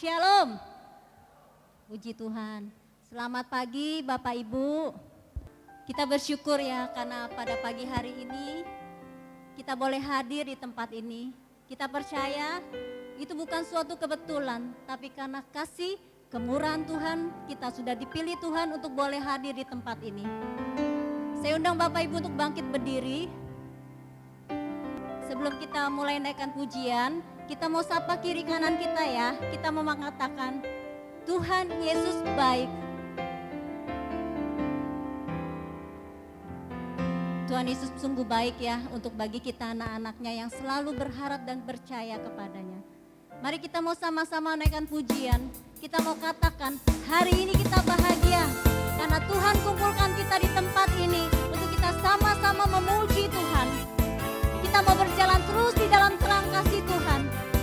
Shalom. Puji Tuhan. Selamat pagi Bapak Ibu. Kita bersyukur ya karena pada pagi hari ini kita boleh hadir di tempat ini. Kita percaya itu bukan suatu kebetulan, tapi karena kasih kemurahan Tuhan kita sudah dipilih Tuhan untuk boleh hadir di tempat ini. Saya undang Bapak Ibu untuk bangkit berdiri. Sebelum kita mulai naikkan pujian, kita mau sapa kiri kanan kita ya. Kita mau mengatakan, Tuhan Yesus baik. Tuhan Yesus sungguh baik ya untuk bagi kita anak-anaknya yang selalu berharap dan percaya kepadanya. Mari kita mau sama-sama naikkan pujian. Kita mau katakan, hari ini kita bahagia. Karena Tuhan kumpulkan kita di tempat ini untuk kita sama-sama memuji Tuhan. Kita mau berjalan terus di dalam terang kasih Tuhan.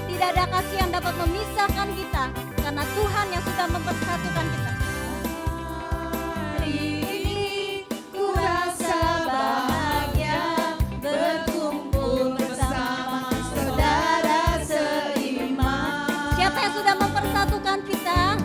Tidak ada kasih yang dapat memisahkan kita karena Tuhan yang sudah mempersatukan kita. Hari ini ku rasa bahagia berkumpul bersama saudara seiman. Siapa yang sudah mempersatukan kita?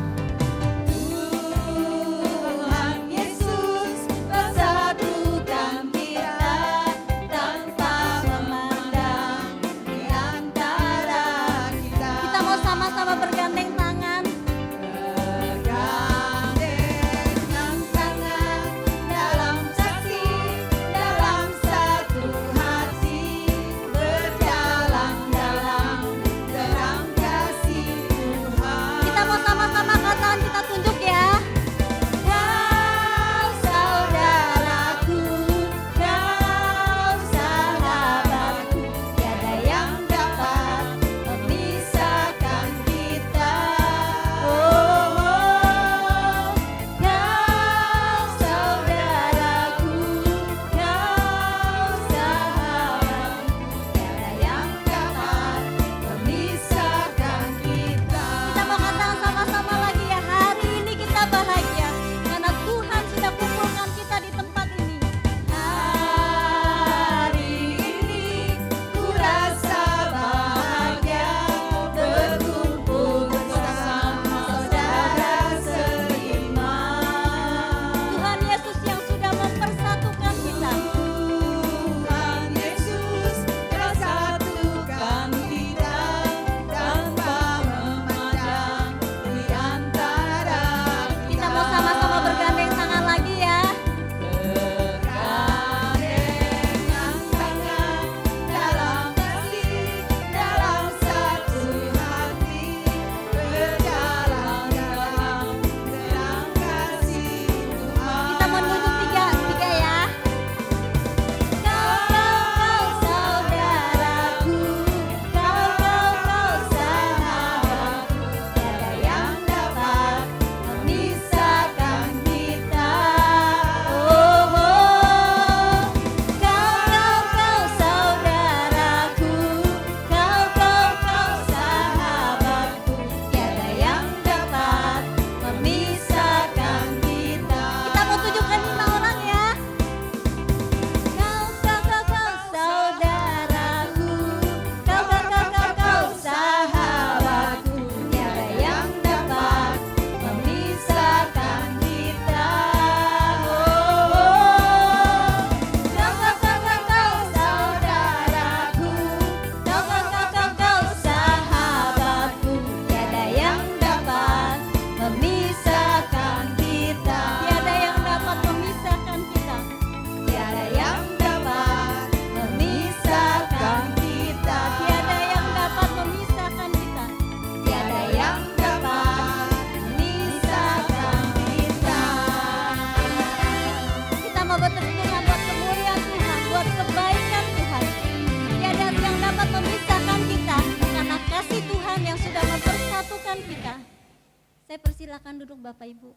Saya persilakan duduk Bapak Ibu.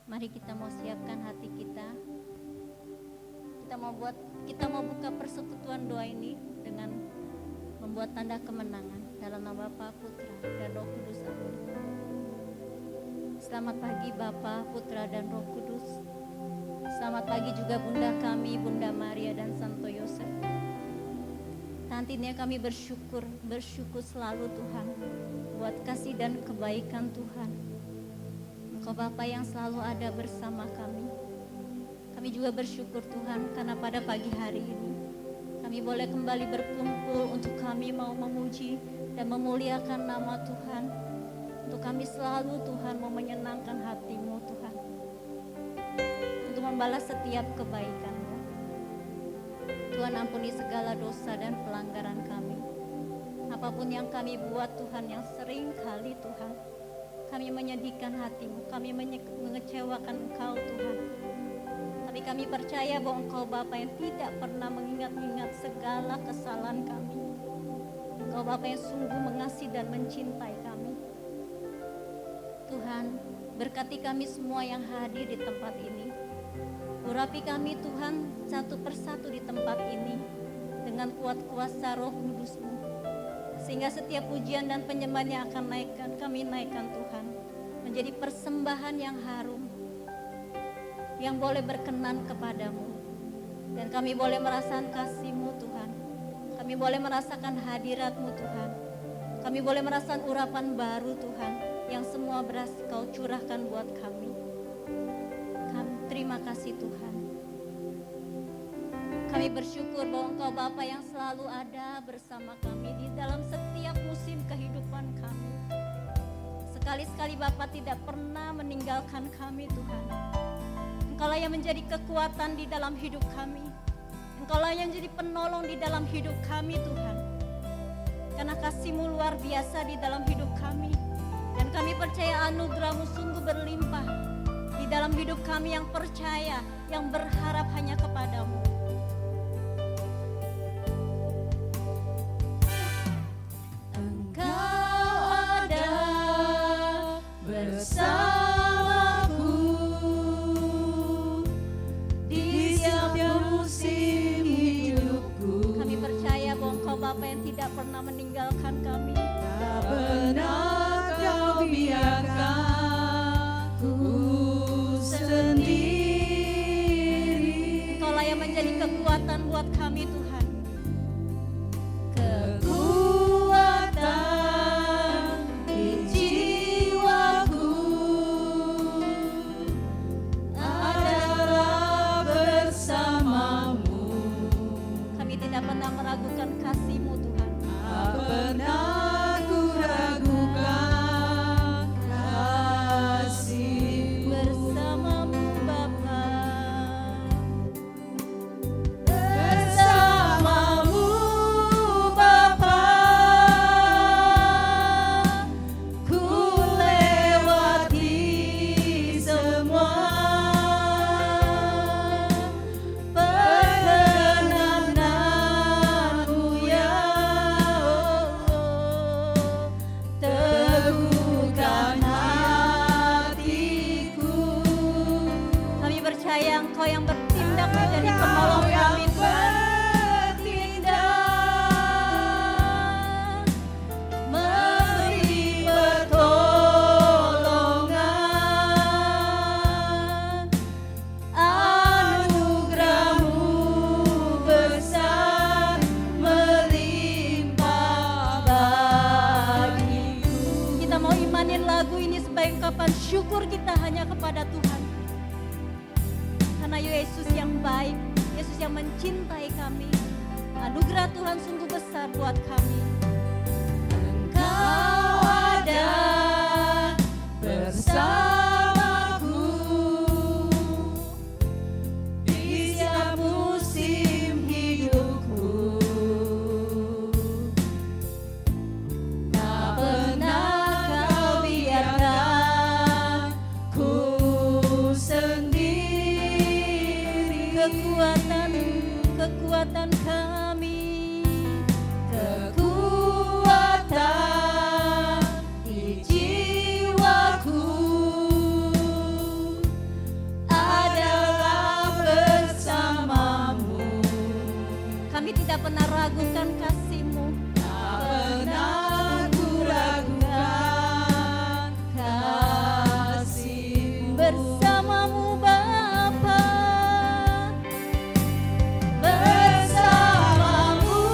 Mari kita mau siapkan hati kita. Kita mau buka persekutuan doa ini dengan membuat tanda kemenangan dalam nama Bapa, Putra, dan Roh Kudus. Amin. Selamat pagi Bapa, Putra, dan Roh Kudus. Selamat pagi juga Bunda kami, Bunda Maria dan Santo Yosef. Nantinya kami bersyukur selalu Tuhan buat kasih dan kebaikan Tuhan. Engkau Bapa yang selalu ada bersama kami. Kami juga bersyukur Tuhan karena pada pagi hari ini kami boleh kembali berkumpul untuk kami mau memuji dan memuliakan nama Tuhan. Untuk kami selalu Tuhan mau menyenangkan hati-Mu Tuhan. Untuk membalas setiap kebaikan-Mu. Tuhan ampuni segala dosa dan pelanggaran kami. Apapun yang kami buat Tuhan yang sering kali Tuhan, kami menyedihkan hati-Mu, kami mengecewakan Engkau Tuhan. Tapi kami percaya bahwa Engkau Bapa yang tidak pernah mengingat-ingat segala kesalahan kami. Engkau Bapa yang sungguh mengasihi dan mencintai kami. Tuhan, berkati kami semua yang hadir di tempat ini. Urapi kami Tuhan satu persatu di tempat ini dengan kuat kuasa Roh Kudus-Mu. Sehingga setiap pujian dan penyembahan yang akan kami naikkan Tuhan menjadi persembahan yang harum, yang boleh berkenan kepadamu. Dan kami boleh merasakan kasih-Mu Tuhan. Kami boleh merasakan hadirat-Mu Tuhan. Kami boleh merasakan urapan baru Tuhan yang semua beras Kau curahkan buat kami. Terima kasih Tuhan. Kami bersyukur bahwa Engkau Bapa yang selalu ada bersama kami di dalam setiap musim kehidupan kami. Sekali-sekali Bapa tidak pernah meninggalkan kami Tuhan. Engkaulah yang menjadi kekuatan di dalam hidup kami. Engkaulah yang menjadi penolong di dalam hidup kami Tuhan. Karena kasih-Mu luar biasa di dalam hidup kami. Dan kami percaya anugerah-Mu sungguh berlimpah di dalam hidup kami yang percaya, yang berharap hanya kepadamu. Engkau ada bersamaku di setiap musim hidupku. Kami percaya bahwa Engkau Bapa yang tidak pernah meninggalkan kami. Tak pernah Kau biarkan sendiri. Engkaulah yang menjadi kekuatan buat kami Tuhan. Kekuatan di jiwaku adalah bersamamu. Kami tidak pernah meragukan kasih-Mu Tuhan. Tak pernah ku ragukan kasih-Mu. Bersamamu Bapa. Bersamamu Bapa, ku lewati semua perkenananmu ya Allah. Teguhkan hatiku. Kami percaya Engkau yang bertindak menjadi penolong kami Tuhan. Bertindak, memberi pertolongan, anugerah-Mu besar melimpah bagiku. Kita mau imanin lagu ini sebagai ungkapan syukur kita hanya kepada Tuhan. Karena Yesus yang baik, Yesus yang mencintai kami. Anugerah Tuhan sungguh besar buat kami. Engkau ada bersamaku di setiap musim hidupku. Tak pernah Kau biarkan ku sendiri. Kekuatan kami. Kekuatan di jiwaku adalah bersamamu. Kami tidak pernah ragukan kasih-Mu. Tak pernah ku ragukan kasih-Mu. Bersamamu Bapa. Bersamamu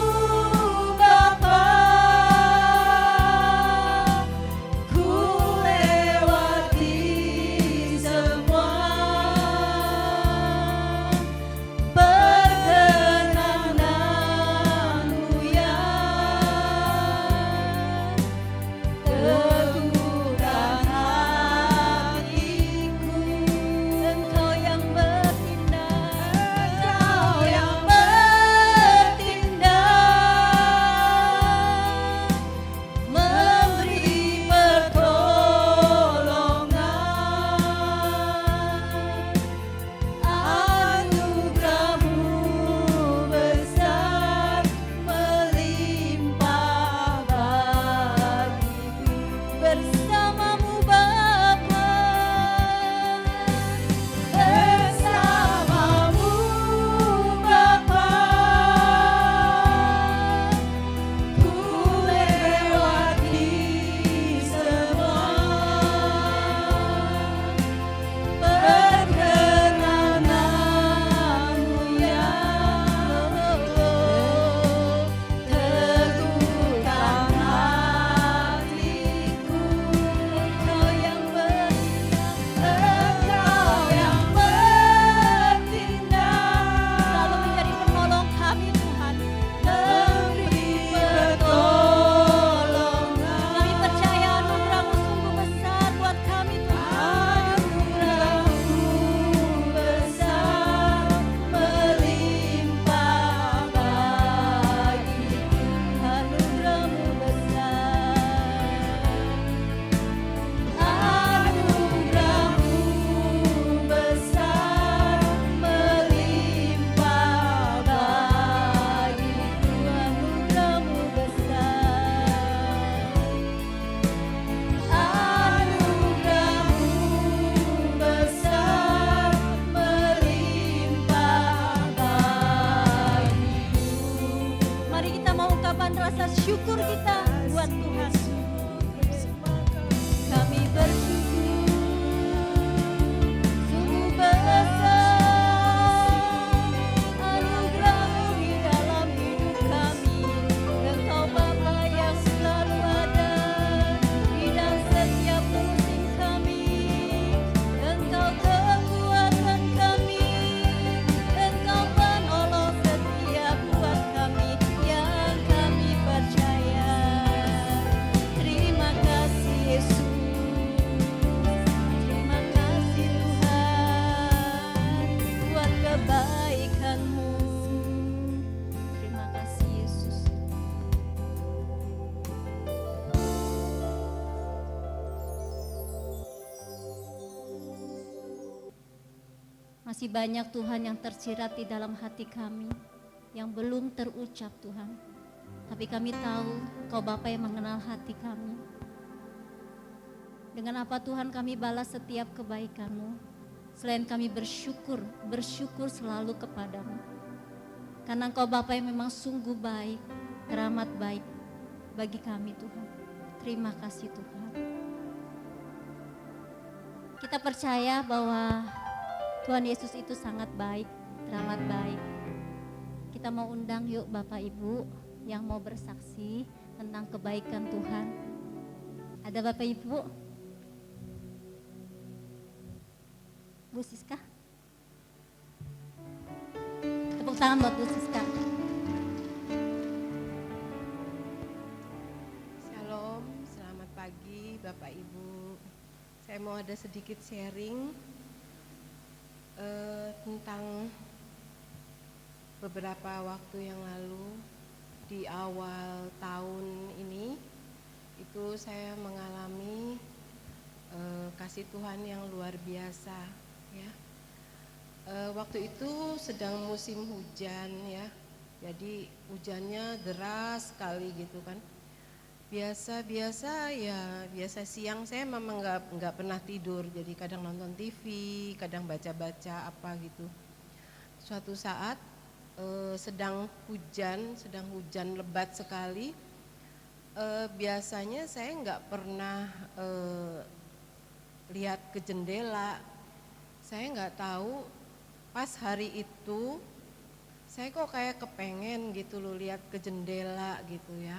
Masih banyak Tuhan yang tersirat di dalam hati kami, yang belum terucap Tuhan. Tapi kami tahu Kau Bapa yang mengenal hati kami. Dengan apa Tuhan kami balas setiap kebaikan-Mu, selain kami bersyukur selalu kepadamu. Karena Engkau Bapa yang memang sungguh baik, teramat baik bagi kami Tuhan. Terima kasih Tuhan. Kita percaya bahwa Tuhan Yesus itu sangat baik, teramat baik. Kita mau undang yuk Bapak Ibu yang mau bersaksi tentang kebaikan Tuhan. Ada Bapak Ibu? Bu Siska? Tepuk tangan buat Bu Siska. Shalom, selamat pagi Bapak Ibu. Saya mau ada sedikit sharing tentang beberapa waktu yang lalu di awal tahun ini. Itu saya mengalami kasih Tuhan yang luar biasa ya. Waktu itu sedang musim hujan ya, jadi hujannya deras sekali gitu kan. Biasa siang saya memang nggak pernah tidur, jadi kadang nonton TV, kadang baca-baca apa gitu. Suatu saat sedang hujan lebat sekali. Biasanya saya nggak pernah lihat ke jendela. Saya nggak tahu pas hari itu saya kok kayak kepengen gitu loh lihat ke jendela gitu ya.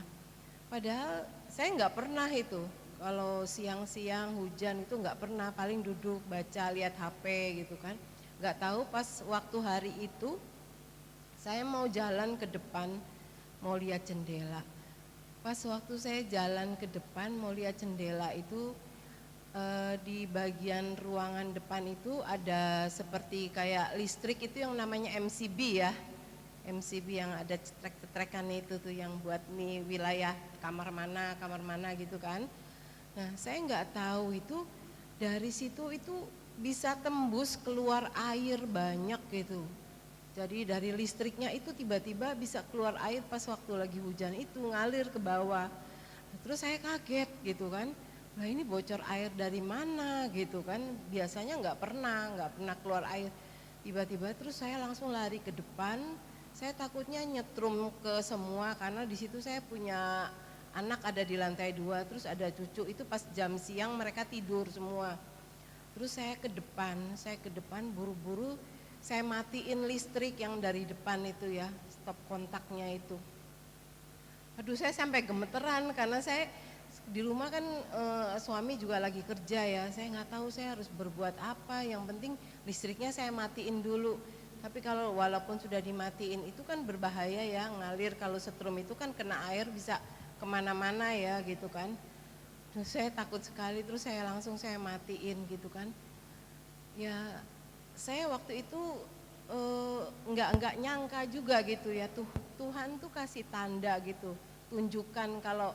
Padahal saya nggak pernah itu, kalau siang-siang hujan itu nggak pernah, paling duduk baca lihat HP gitu kan. Nggak tahu pas waktu hari itu saya mau jalan ke depan mau lihat jendela. Pas waktu saya jalan ke depan mau lihat jendela itu di bagian ruangan depan itu ada seperti kayak listrik itu yang namanya MCB ya. MCB yang ada cetrek-cetrekan itu tuh yang buat nih wilayah kamar mana gitu kan. Nah saya nggak tahu itu dari situ itu bisa tembus keluar air banyak gitu. Jadi dari listriknya itu tiba-tiba bisa keluar air pas waktu lagi hujan itu ngalir ke bawah. Terus saya kaget gitu kan. Nah ini bocor air dari mana gitu kan, biasanya nggak pernah keluar air. Tiba-tiba terus saya langsung lari ke depan, saya takutnya nyetrum ke semua karena di situ saya punya anak ada di lantai 2, terus ada cucu itu pas jam siang mereka tidur semua. Terus saya ke depan buru-buru saya matiin listrik yang dari depan itu ya, stop kontaknya itu. Aduh saya sampai gemeteran karena saya di rumah kan suami juga lagi kerja ya, saya nggak tahu saya harus berbuat apa, yang penting listriknya saya matiin dulu. Tapi kalau walaupun sudah dimatiin itu kan berbahaya ya, ngalir kalau setrum itu kan kena air bisa kemana-mana ya gitu kan. Terus saya takut sekali, terus saya langsung matiin gitu kan. Ya saya waktu itu nggak nyangka juga gitu ya, Tuhan tuh kasih tanda gitu, tunjukkan kalau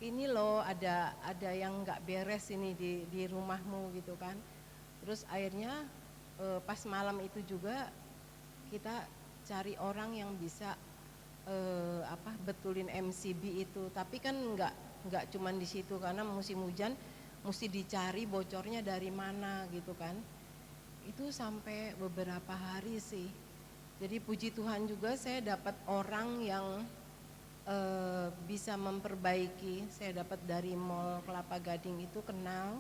ini loh ada yang nggak beres ini di rumahmu gitu kan. Terus akhirnya pas malam itu juga kita cari orang yang bisa betulin MCB itu. Tapi kan nggak cuman di situ karena musim hujan mesti dicari bocornya dari mana gitu kan. Itu sampai beberapa hari sih. Jadi puji Tuhan juga saya dapat orang yang bisa memperbaiki. Saya dapat dari Mall Kelapa Gading itu kenal,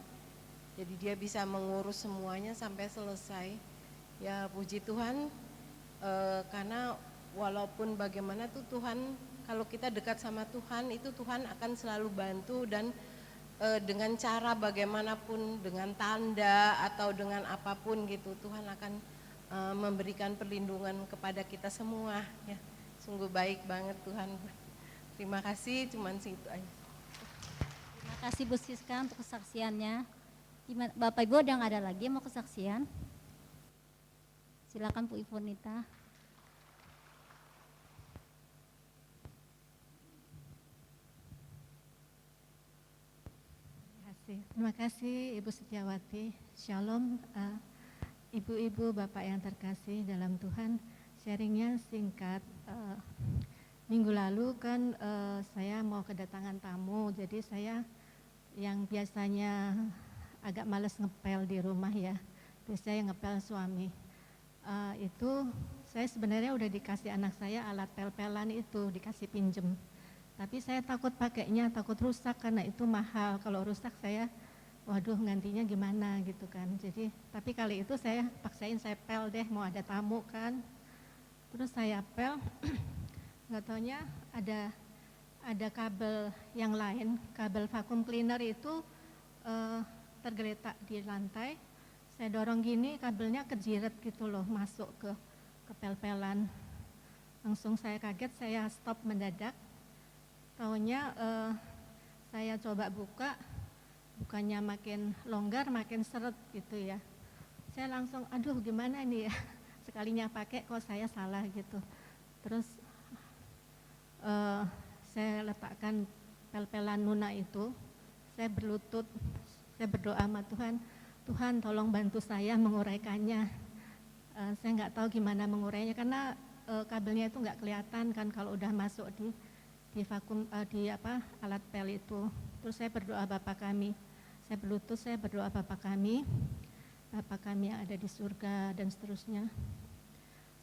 jadi dia bisa mengurus semuanya sampai selesai. Ya puji Tuhan, karena walaupun bagaimana tuh Tuhan, kalau kita dekat sama Tuhan itu Tuhan akan selalu bantu, dan dengan cara bagaimanapun, dengan tanda atau dengan apapun gitu, Tuhan akan memberikan perlindungan kepada kita semua ya. Sungguh baik banget Tuhan. Terima kasih, cuman segitu aja. Terima kasih Bu Siska untuk kesaksiannya. Bapak Ibu ada yang ada lagi yang mau kesaksian? Silakan Bu Ivonita. Terima kasih Ibu Setiawati. Shalom. Ibu-ibu, Bapak yang terkasih dalam Tuhan, sharingnya singkat. Minggu lalu kan saya mau kedatangan tamu, jadi saya yang biasanya agak males ngepel di rumah ya, biasanya ngepel suami. Itu saya sebenarnya udah dikasih anak saya alat pel-pelan itu, dikasih pinjem. Tapi saya takut pakainya, takut rusak karena itu mahal. Kalau rusak saya waduh gantinya gimana gitu kan. Jadi tapi kali itu saya paksain saya pel deh, mau ada tamu kan. Terus saya pel, nggak taunya ada kabel yang lain, kabel vacuum cleaner itu tergeletak di lantai. Saya dorong gini, kabelnya kejiret gitu loh, masuk ke pel-pelan. Langsung saya kaget, saya stop mendadak. Taunya saya coba buka, bukannya makin longgar, makin seret gitu ya. Saya langsung, aduh gimana nih ya, sekalinya pakai kok saya salah gitu. Terus saya letakkan pel-pelan Nuna itu, saya berlutut, saya berdoa sama Tuhan, Tuhan tolong bantu saya menguraikannya. Saya nggak tahu gimana mengurainya karena kabelnya itu nggak kelihatan kan kalau udah masuk di vakum alat pel itu. Terus saya berdoa Bapa kami. Saya berlutut, saya berdoa Bapa kami yang ada di surga dan seterusnya.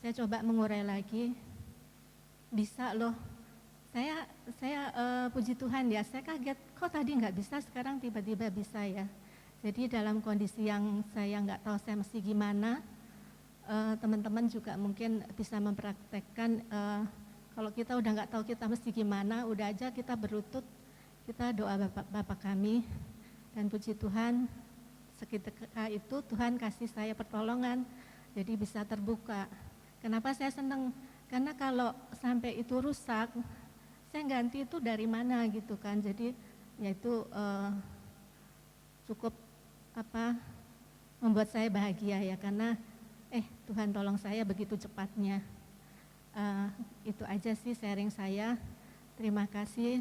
Saya coba mengurai lagi, bisa loh. Saya puji Tuhan ya, saya kaget, kok tadi nggak bisa, sekarang tiba-tiba bisa ya. Jadi dalam kondisi yang saya nggak tahu saya mesti gimana, teman-teman juga mungkin bisa mempraktekkan. Kalau kita udah nggak tahu kita mesti gimana, udah aja kita berlutut, kita doa Bapa kami, dan puji Tuhan seketika itu Tuhan kasih saya pertolongan, jadi bisa terbuka. Kenapa saya senang? Karena kalau sampai itu rusak, saya ganti itu dari mana gitu kan, jadi yaitu cukup membuat saya bahagia ya, karena Tuhan tolong saya begitu cepatnya. Itu aja sih sharing saya. Terima kasih.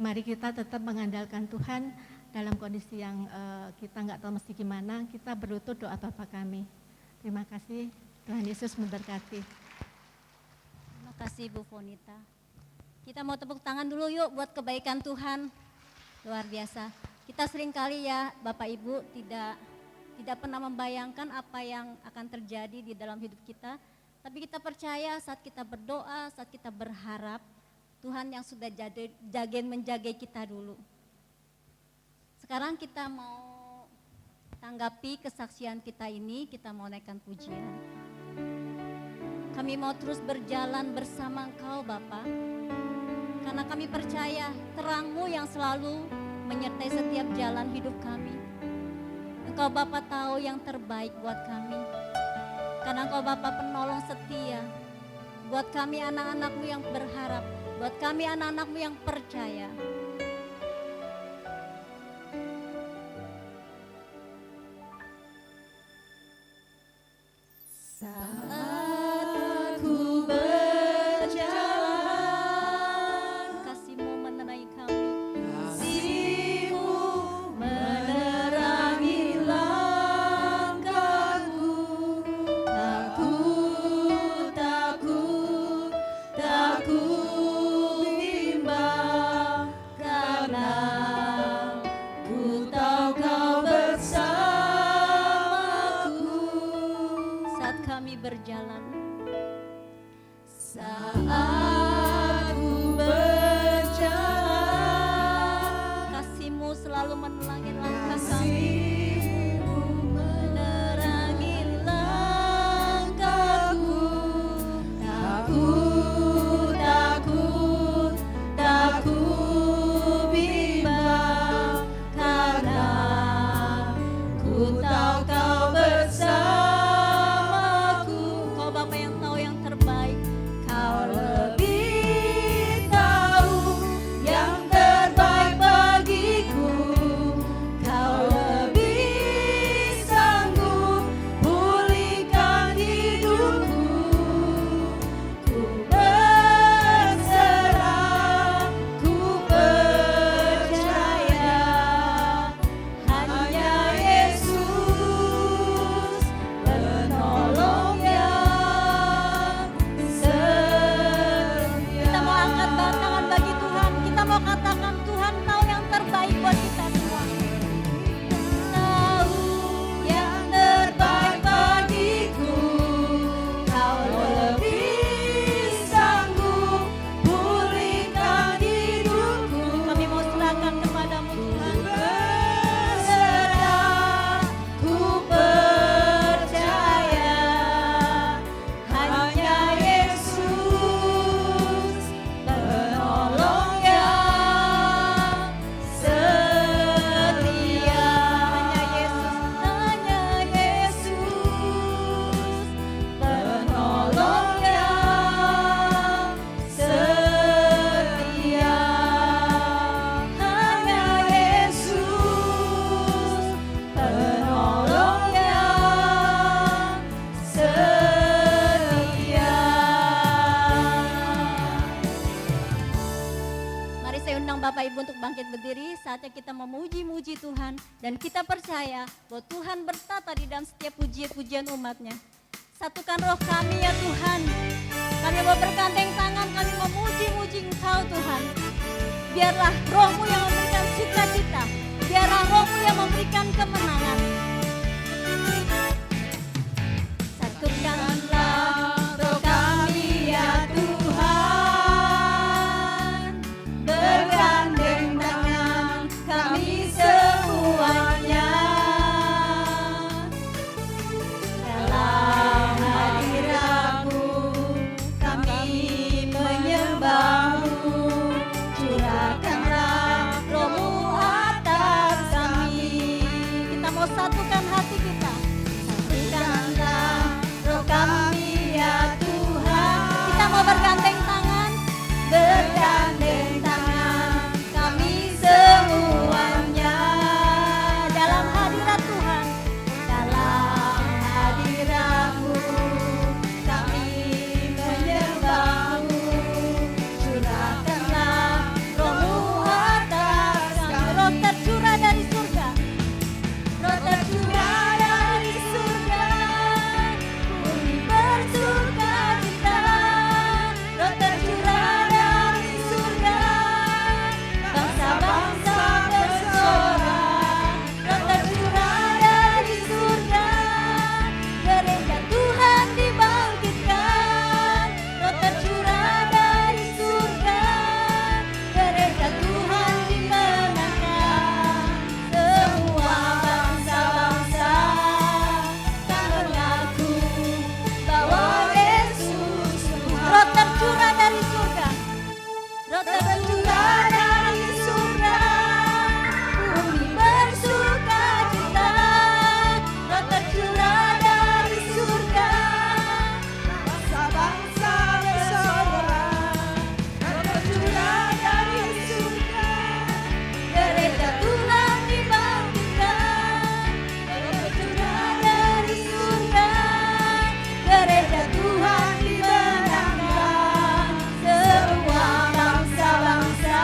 Mari kita tetap mengandalkan Tuhan dalam kondisi yang kita nggak tahu mesti gimana. Kita berlutut doa Bapa kami. Terima kasih. Tuhan Yesus memberkati. Terima kasih Bu Fonita. Kita mau tepuk tangan dulu yuk buat kebaikan Tuhan. Luar biasa. Kita sering kali ya Bapak Ibu tidak pernah membayangkan apa yang akan terjadi di dalam hidup kita. Tapi kita percaya saat kita berdoa, saat kita berharap, Tuhan yang sudah jagain menjaga kita dulu. Sekarang kita mau tanggapi kesaksian kita ini, kita mau naikkan pujian. Kami mau terus berjalan bersama Engkau Bapa, karena kami percaya terang-Mu yang selalu menyertai setiap jalan hidup kami. Engkau Bapa tahu yang terbaik buat kami. Karena Engkau Bapa penolong setia, buat kami anak-anak-Mu yang berharap, buat kami anak-anak-Mu yang percaya. Saat aku berjalan, Kasih-Mu menerangi kami. kasih-Mu menerangi langkahku. Takut bimbang, karena ku tahu Kau bersamaku. Saat kami berjalan, Saat ku berjalan, kasih-Mu selalu menerangi langkah kami. kasih-Mu menerangi langkahku. Takut bimbang, karena ku tahu Kau bersamaku. Engkau Bapa yang tahu yang terbaik. Kau bangkit berdiri, saatnya kita memuji-muji Tuhan. Dan kita percaya bahwa Tuhan bertata di dalam setiap pujian-pujian umatnya. Satukan roh kami ya Tuhan. Kami mau bergandeng tangan, kami memuji-muji Engkau Tuhan. Biarlah roh-Mu yang memberikan sukacita. Biarlah roh-Mu yang memberikan kemenangan. Satukanlah roh kami ya Tuhan. Bergandeng tangan kami semuanya. Dalam hadirat-Mu kami menyembah-Mu. Curahkanlah roh-Mu atas kami. Kita mau satukan hati kita. Satukanlah roh kami ya Tuhan. Kita mau bergandeng tangan. Bergandeng tangan kami semuanya. Dalam hadirat Tuhan. Dalam hadirat-Mu kami menyembah-Mu. Curahkanlah roh-Mu atas kami. Roh tercurah dari surga. Roh tercurah dari surga. Bumi bersukacita. Roh tercurah dari surga. Bangsa-bangsa bersorak. Roh tercurah dari surga. Gereja Tuhan dibangkitkan. Roh tercurah dari surga. Gereja Tuhan dimenangkan. Semua bangsa-bangsa kan mengaku bahwa Yesus Tuhan. Roh tercurah dari surga. Roh tercurah dari surga. Bumi bersukacita. Roh tercurah dari surga. Bangsa-bangsa bersorak. Roh tercurah dari surga. Gereja Tuhan dibangkitkan. Roh tercurah dari surga. Gereja Tuhan dimenangkan. Semua bangsa-bangsa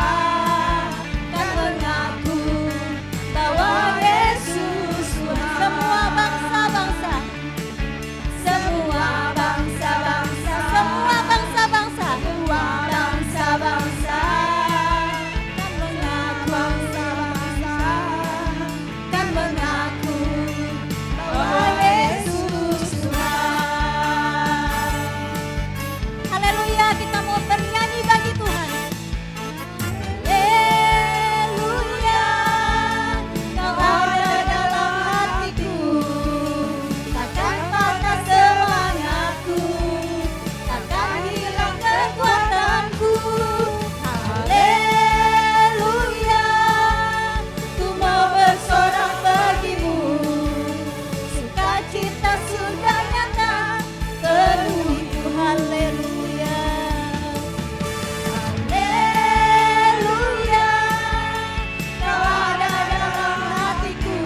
kan mengaku bahwa Yesus Tuhan. Semua bangsa-bangsa. Semua bangsa-bangsa. Semua bangsa-bangsa. Semua bangsa-bangsa kan mengaku. Kan mengaku bahwa Yesus Tuhan. Haleluya, kita mau bernyanyi bagi Tuhan. Haleluya, Kau ada dalam hatiku. Takkan patah semangatku. Takkan hilang kekuatanku. Haleluya, ku mau bersorak bagimu. Sukacita surga nyata penuhiku. Haleluya. Haleluya, Kau ada dalam hatiku.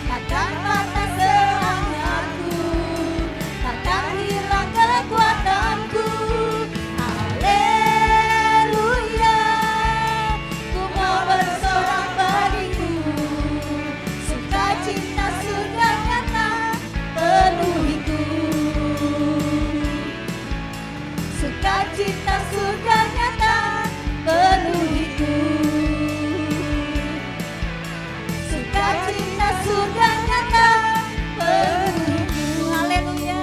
Takkan patah semangatku. Takkan hilang kekuatanku. Haleluya, ku mau bersorak bagimu. Sukacita surga nyata penuhiku. Sukacita surga nyata penuhiku. Sukacita surga nyata penuhiku. Haleluya,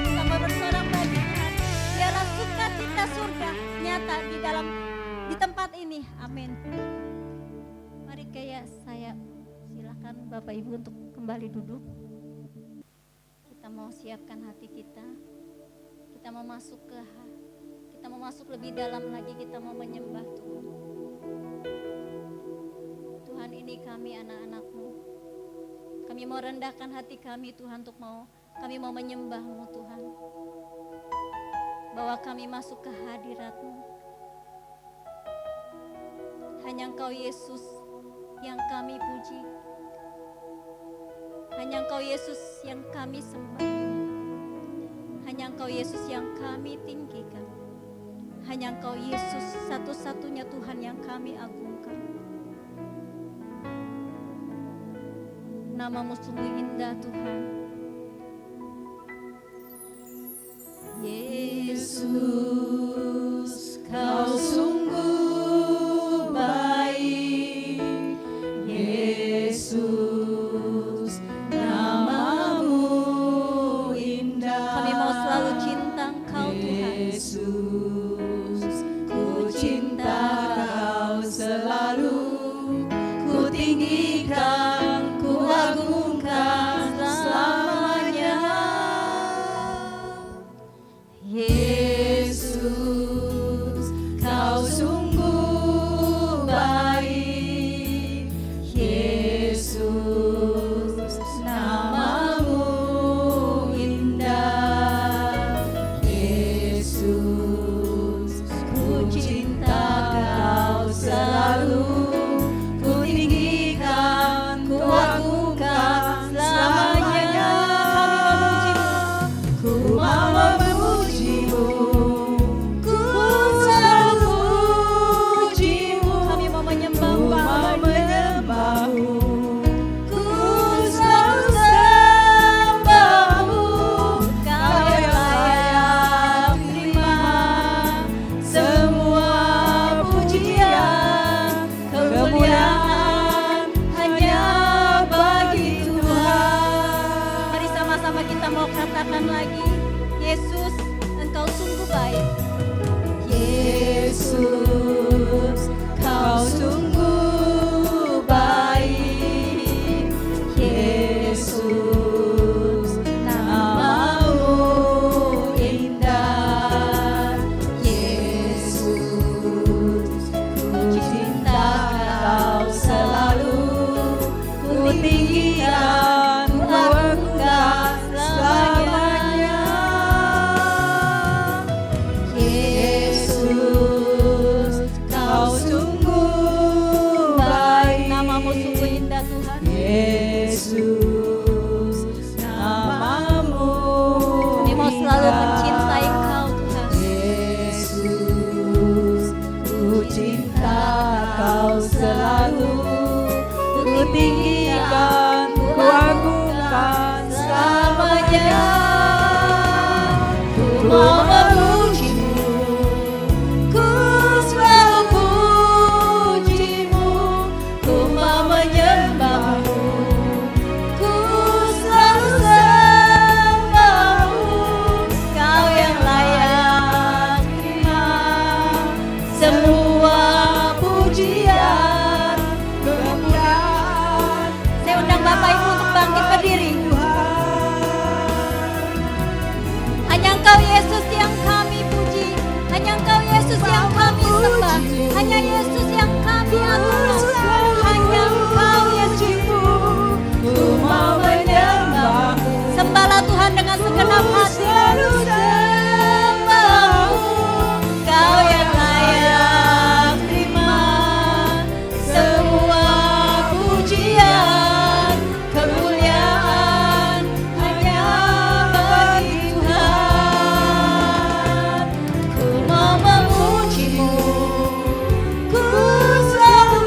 kita mau bersorak bagi Tuhan. Biarlah sukacita surga nyata di tempat ini. Amin. Mari kayak saya silakan Bapak Ibu untuk kembali duduk. Kita mau siapkan hati kita. Kita mau masuk lebih dalam lagi, kita mau menyembah Tuhan. Tuhan, ini kami anak-anak-Mu. Kami mau rendahkan hati kami Tuhan, kami mau menyembah-Mu Tuhan. Bahwa kami masuk ke hadirat-Mu. Hanya Engkau Yesus yang kami puji. Hanya Engkau Yesus yang kami sembah. Hanya Engkau Yesus yang kami tinggikan. Hanya Engkau Yesus satu-satunya Tuhan yang kami agungkan. Namamu sungguh indah Tuhan. Yesus, kau sungguh baik. Yesus, namamu indah. Kami mau selalu cinta Engkau Tuhan. Yesus, ku cinta kau selalu. Ku tinggikan, ku agungkan selamanya. Yesus, kau sungguh baik. Yesus, namamu indah. Yesus, ku cinta kau selalu. Ku tinggikan, ku agungkan selamanya. Ku mau memujimu, ku selalu pujimu. Kami mau menyembah Ku Engkau. mau menyembahmu, ku selalu sembahmu. Kau yang layak terima semua pujian, kemuliaan hanya bagi Tuhan. Mari sama-sama kita mau katakan lagi, Yesus, Engkau sungguh baik. Yesus, kau sungguh baik. Yesus, namamu indah. Yesus, ku cinta kau selalu. Ku tinggikan, ku agungkan selamanya. Yesus, kau sungguh baik. Namamu sungguh indah Tuhan. Yesus, namamu Kami mau selalu indah. mencintai Engkau Tuhan. Yesus, ku cinta kau selalu. Ku tinggikan, ku agungkan selamanya. Ku mau memujimu, ku selalu pujimu. Ku mau menyembahmu, ku selalu sembahmu. Kau yang layak terima semua pujian, kemuliaan. Saya undang Bapak Ibu untuk bangkit berdiri. Hanya Engkau Yesus yang kami puji. Hanya Engkau Yesus yang kami sembah. Hanya Yesus yang kami agungkan. Hanya Engkau Yesus. Ku mau menyembahmu, Sembahlah Tuhan dengan segenap hati. selalu sembahmu. Kau yang layak terima semua pujian, kemuliaan hanya bagi Tuhan. Ku mau memujimu, ku selalu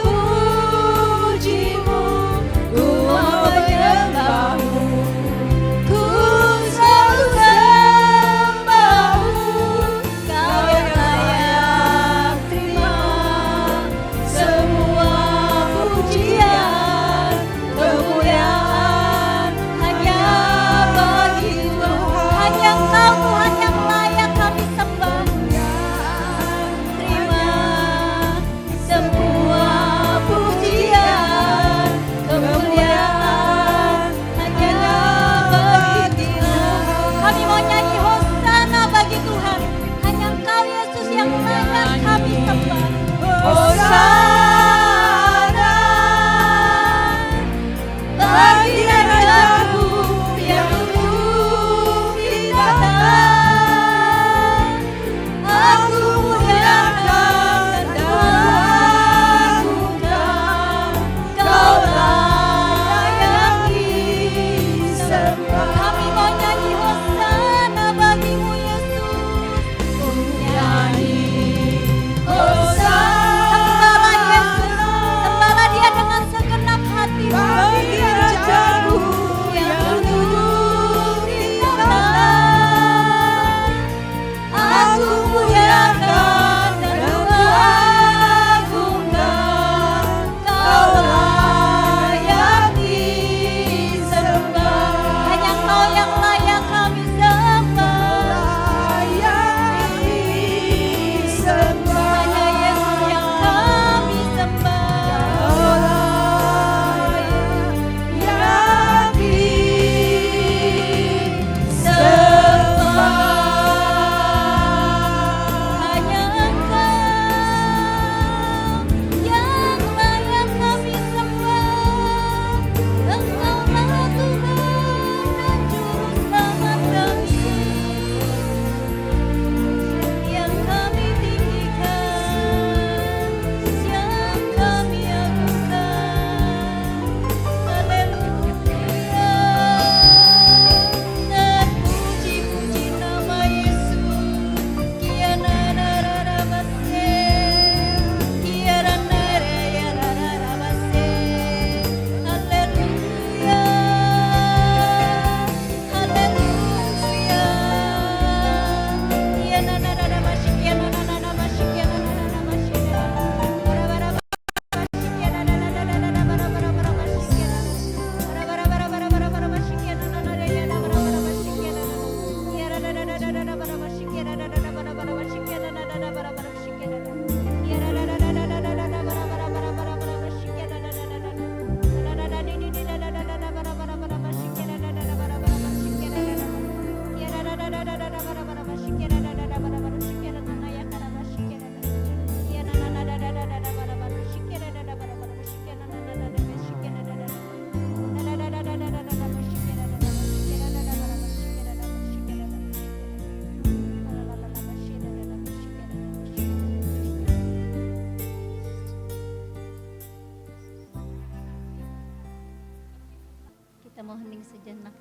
Kita mau hening sejenak.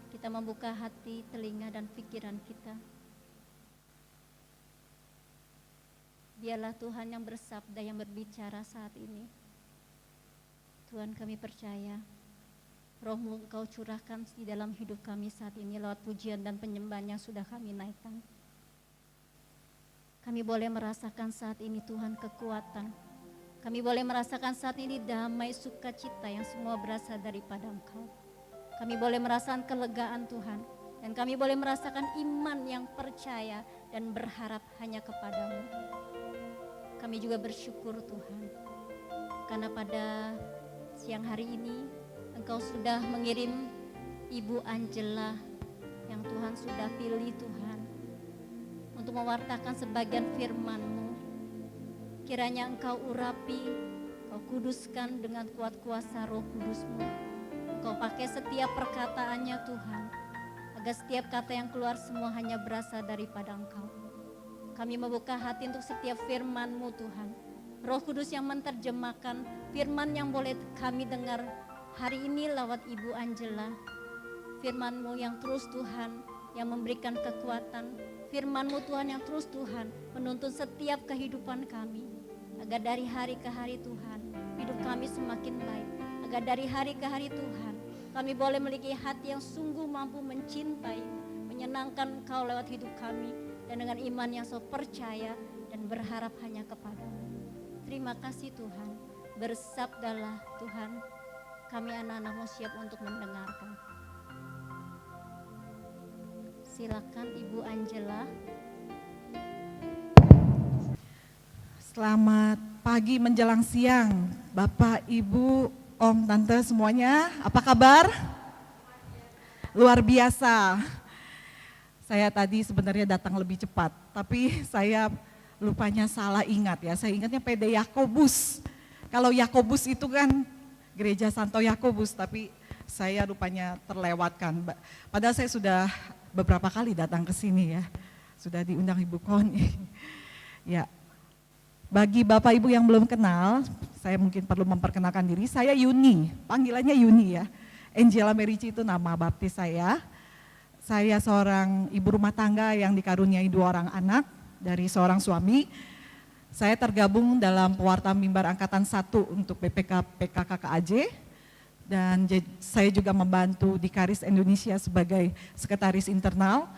Kita membuka hati, telinga, dan pikiran kita. Biarlah Tuhan yang bersabda, yang berbicara saat ini. Tuhan, kami percaya Roh-Mu Engkau curahkan di dalam hidup kami saat ini lewat pujian dan penyembahan yang sudah kami naikkan. Kami boleh merasakan saat ini Tuhan kekuatan. Kami boleh merasakan saat ini damai, sukacita yang semua berasal daripada Engkau. Kami boleh merasakan kelegaan Tuhan. Dan kami boleh merasakan iman yang percaya dan berharap hanya kepadamu. Kami juga bersyukur Tuhan, karena pada siang hari ini Engkau sudah mengirim Ibu Angela yang Tuhan sudah pilih Tuhan untuk mewartakan sebagian firman-Mu. Kiranya Engkau urapi, Engkau kuduskan dengan kuat kuasa Roh Kudus-Mu. Engkau pakai setiap perkataannya Tuhan, agar setiap kata yang keluar semua hanya berasal daripada Engkau. Kami membuka hati untuk setiap firman-Mu Tuhan. Roh Kudus yang menerjemahkan firman yang boleh kami dengar hari ini lewat Ibu Angela. Firman-Mu yang terus Tuhan, yang memberikan kekuatan. Firman-Mu Tuhan yang terus Tuhan, menuntun setiap kehidupan kami. Agar dari hari ke hari Tuhan, hidup kami semakin baik. Agar dari hari ke hari Tuhan, kami boleh memiliki hati yang sungguh mampu mencintai, menyenangkan Engkau lewat hidup kami. Dan dengan iman yang so percaya dan berharap hanya kepadamu. Terima kasih Tuhan, bersabdalah Tuhan, kami anak-anak-Mu siap untuk mendengarkan. Silakan Ibu Angela. Selamat pagi menjelang siang, Bapak, Ibu, Om, Tante semuanya, apa kabar? Luar biasa. Saya tadi sebenarnya datang lebih cepat, tapi saya lupanya salah ingat ya. Saya ingatnya PD Yakobus. Kalau Yakobus itu kan gereja Santo Yakobus, tapi saya rupanya terlewatkan. Padahal saya sudah beberapa kali datang ke sini ya. Sudah diundang Ibu Koni. Ya. Bagi Bapak Ibu yang belum kenal, saya mungkin perlu memperkenalkan diri. Saya Yuni, panggilannya Yuni ya. Angela Merici itu nama baptis saya. Saya seorang ibu rumah tangga yang dikaruniai 2 orang anak dari seorang suami. Saya tergabung dalam Pewarta Mimbar Angkatan 1 untuk BPK PKKKAJ. Dan saya juga membantu di Karis Indonesia sebagai sekretaris internal.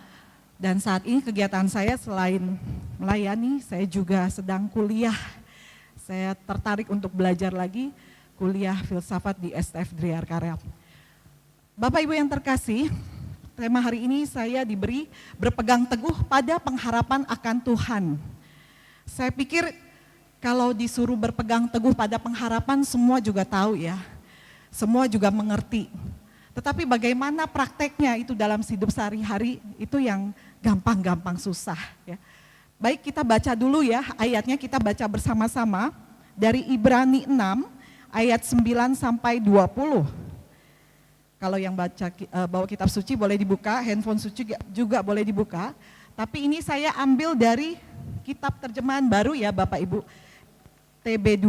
Dan saat ini kegiatan saya selain melayani, saya juga sedang kuliah. Saya tertarik untuk belajar lagi kuliah filsafat di STF Driar Karya. Bapak Ibu yang terkasih, tema hari ini saya diberi berpegang teguh pada pengharapan akan Tuhan. Saya pikir kalau disuruh berpegang teguh pada pengharapan semua juga tahu ya, semua juga mengerti. Tetapi bagaimana prakteknya itu dalam hidup sehari-hari itu yang gampang-gampang susah ya. Baik, kita baca dulu ya ayatnya, kita baca bersama-sama dari Ibrani 6 ayat 9 sampai 20. Kalau yang bawa kitab suci boleh dibuka, handphone suci juga boleh dibuka. Tapi ini saya ambil dari kitab terjemahan baru ya Bapak Ibu, TB2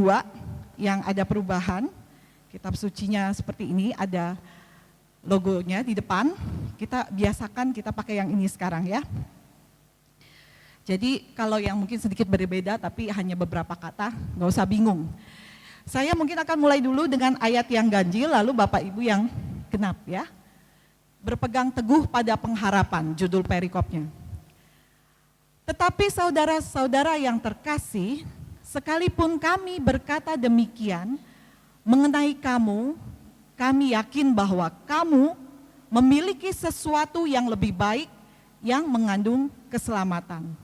yang ada perubahan. Kitab sucinya seperti ini, ada logonya di depan. Kita biasakan kita pakai yang ini sekarang ya. Jadi kalau yang mungkin sedikit berbeda tapi hanya beberapa kata, nggak usah bingung. Saya mungkin akan mulai dulu dengan ayat yang ganjil, lalu Bapak Ibu yang genap ya. Berpegang teguh pada pengharapan, judul perikopnya. Tetapi saudara-saudara yang terkasih, sekalipun kami berkata demikian mengenai kamu, kami yakin bahwa kamu memiliki sesuatu yang lebih baik yang mengandung keselamatan.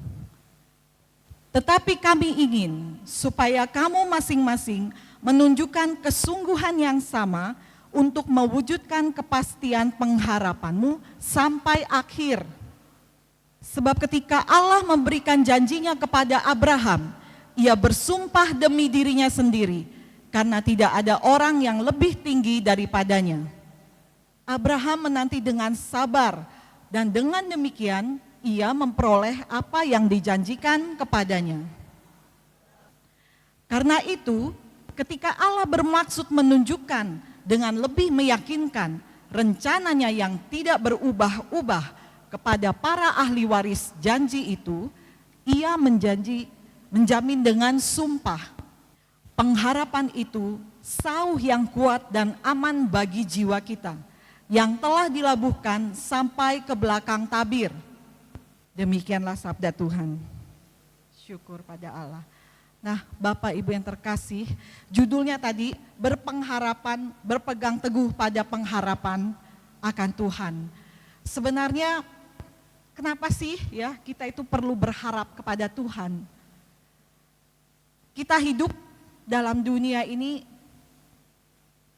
Tetapi kami ingin supaya kamu masing-masing menunjukkan kesungguhan yang sama untuk mewujudkan kepastian pengharapanmu sampai akhir. Sebab ketika Allah memberikan janjinya kepada Abraham, ia bersumpah demi dirinya sendiri, karena tidak ada orang yang lebih tinggi daripadanya. Abraham menanti dengan sabar, dan dengan demikian ia memperoleh apa yang dijanjikan kepadanya. Karena itu, ketika Allah bermaksud menunjukkan dengan lebih meyakinkan rencananya yang tidak berubah-ubah kepada para ahli waris janji itu, ia menjamin dengan sumpah. Pengharapan itu sauh yang kuat dan aman bagi jiwa kita, yang telah dilabuhkan sampai ke belakang tabir. Demikianlah sabda Tuhan. Syukur pada Allah. Nah, Bapak Ibu yang terkasih, judulnya tadi berpengharapan, berpegang teguh pada pengharapan akan Tuhan. Sebenarnya kenapa sih ya kita itu perlu berharap kepada Tuhan? Kita hidup dalam dunia ini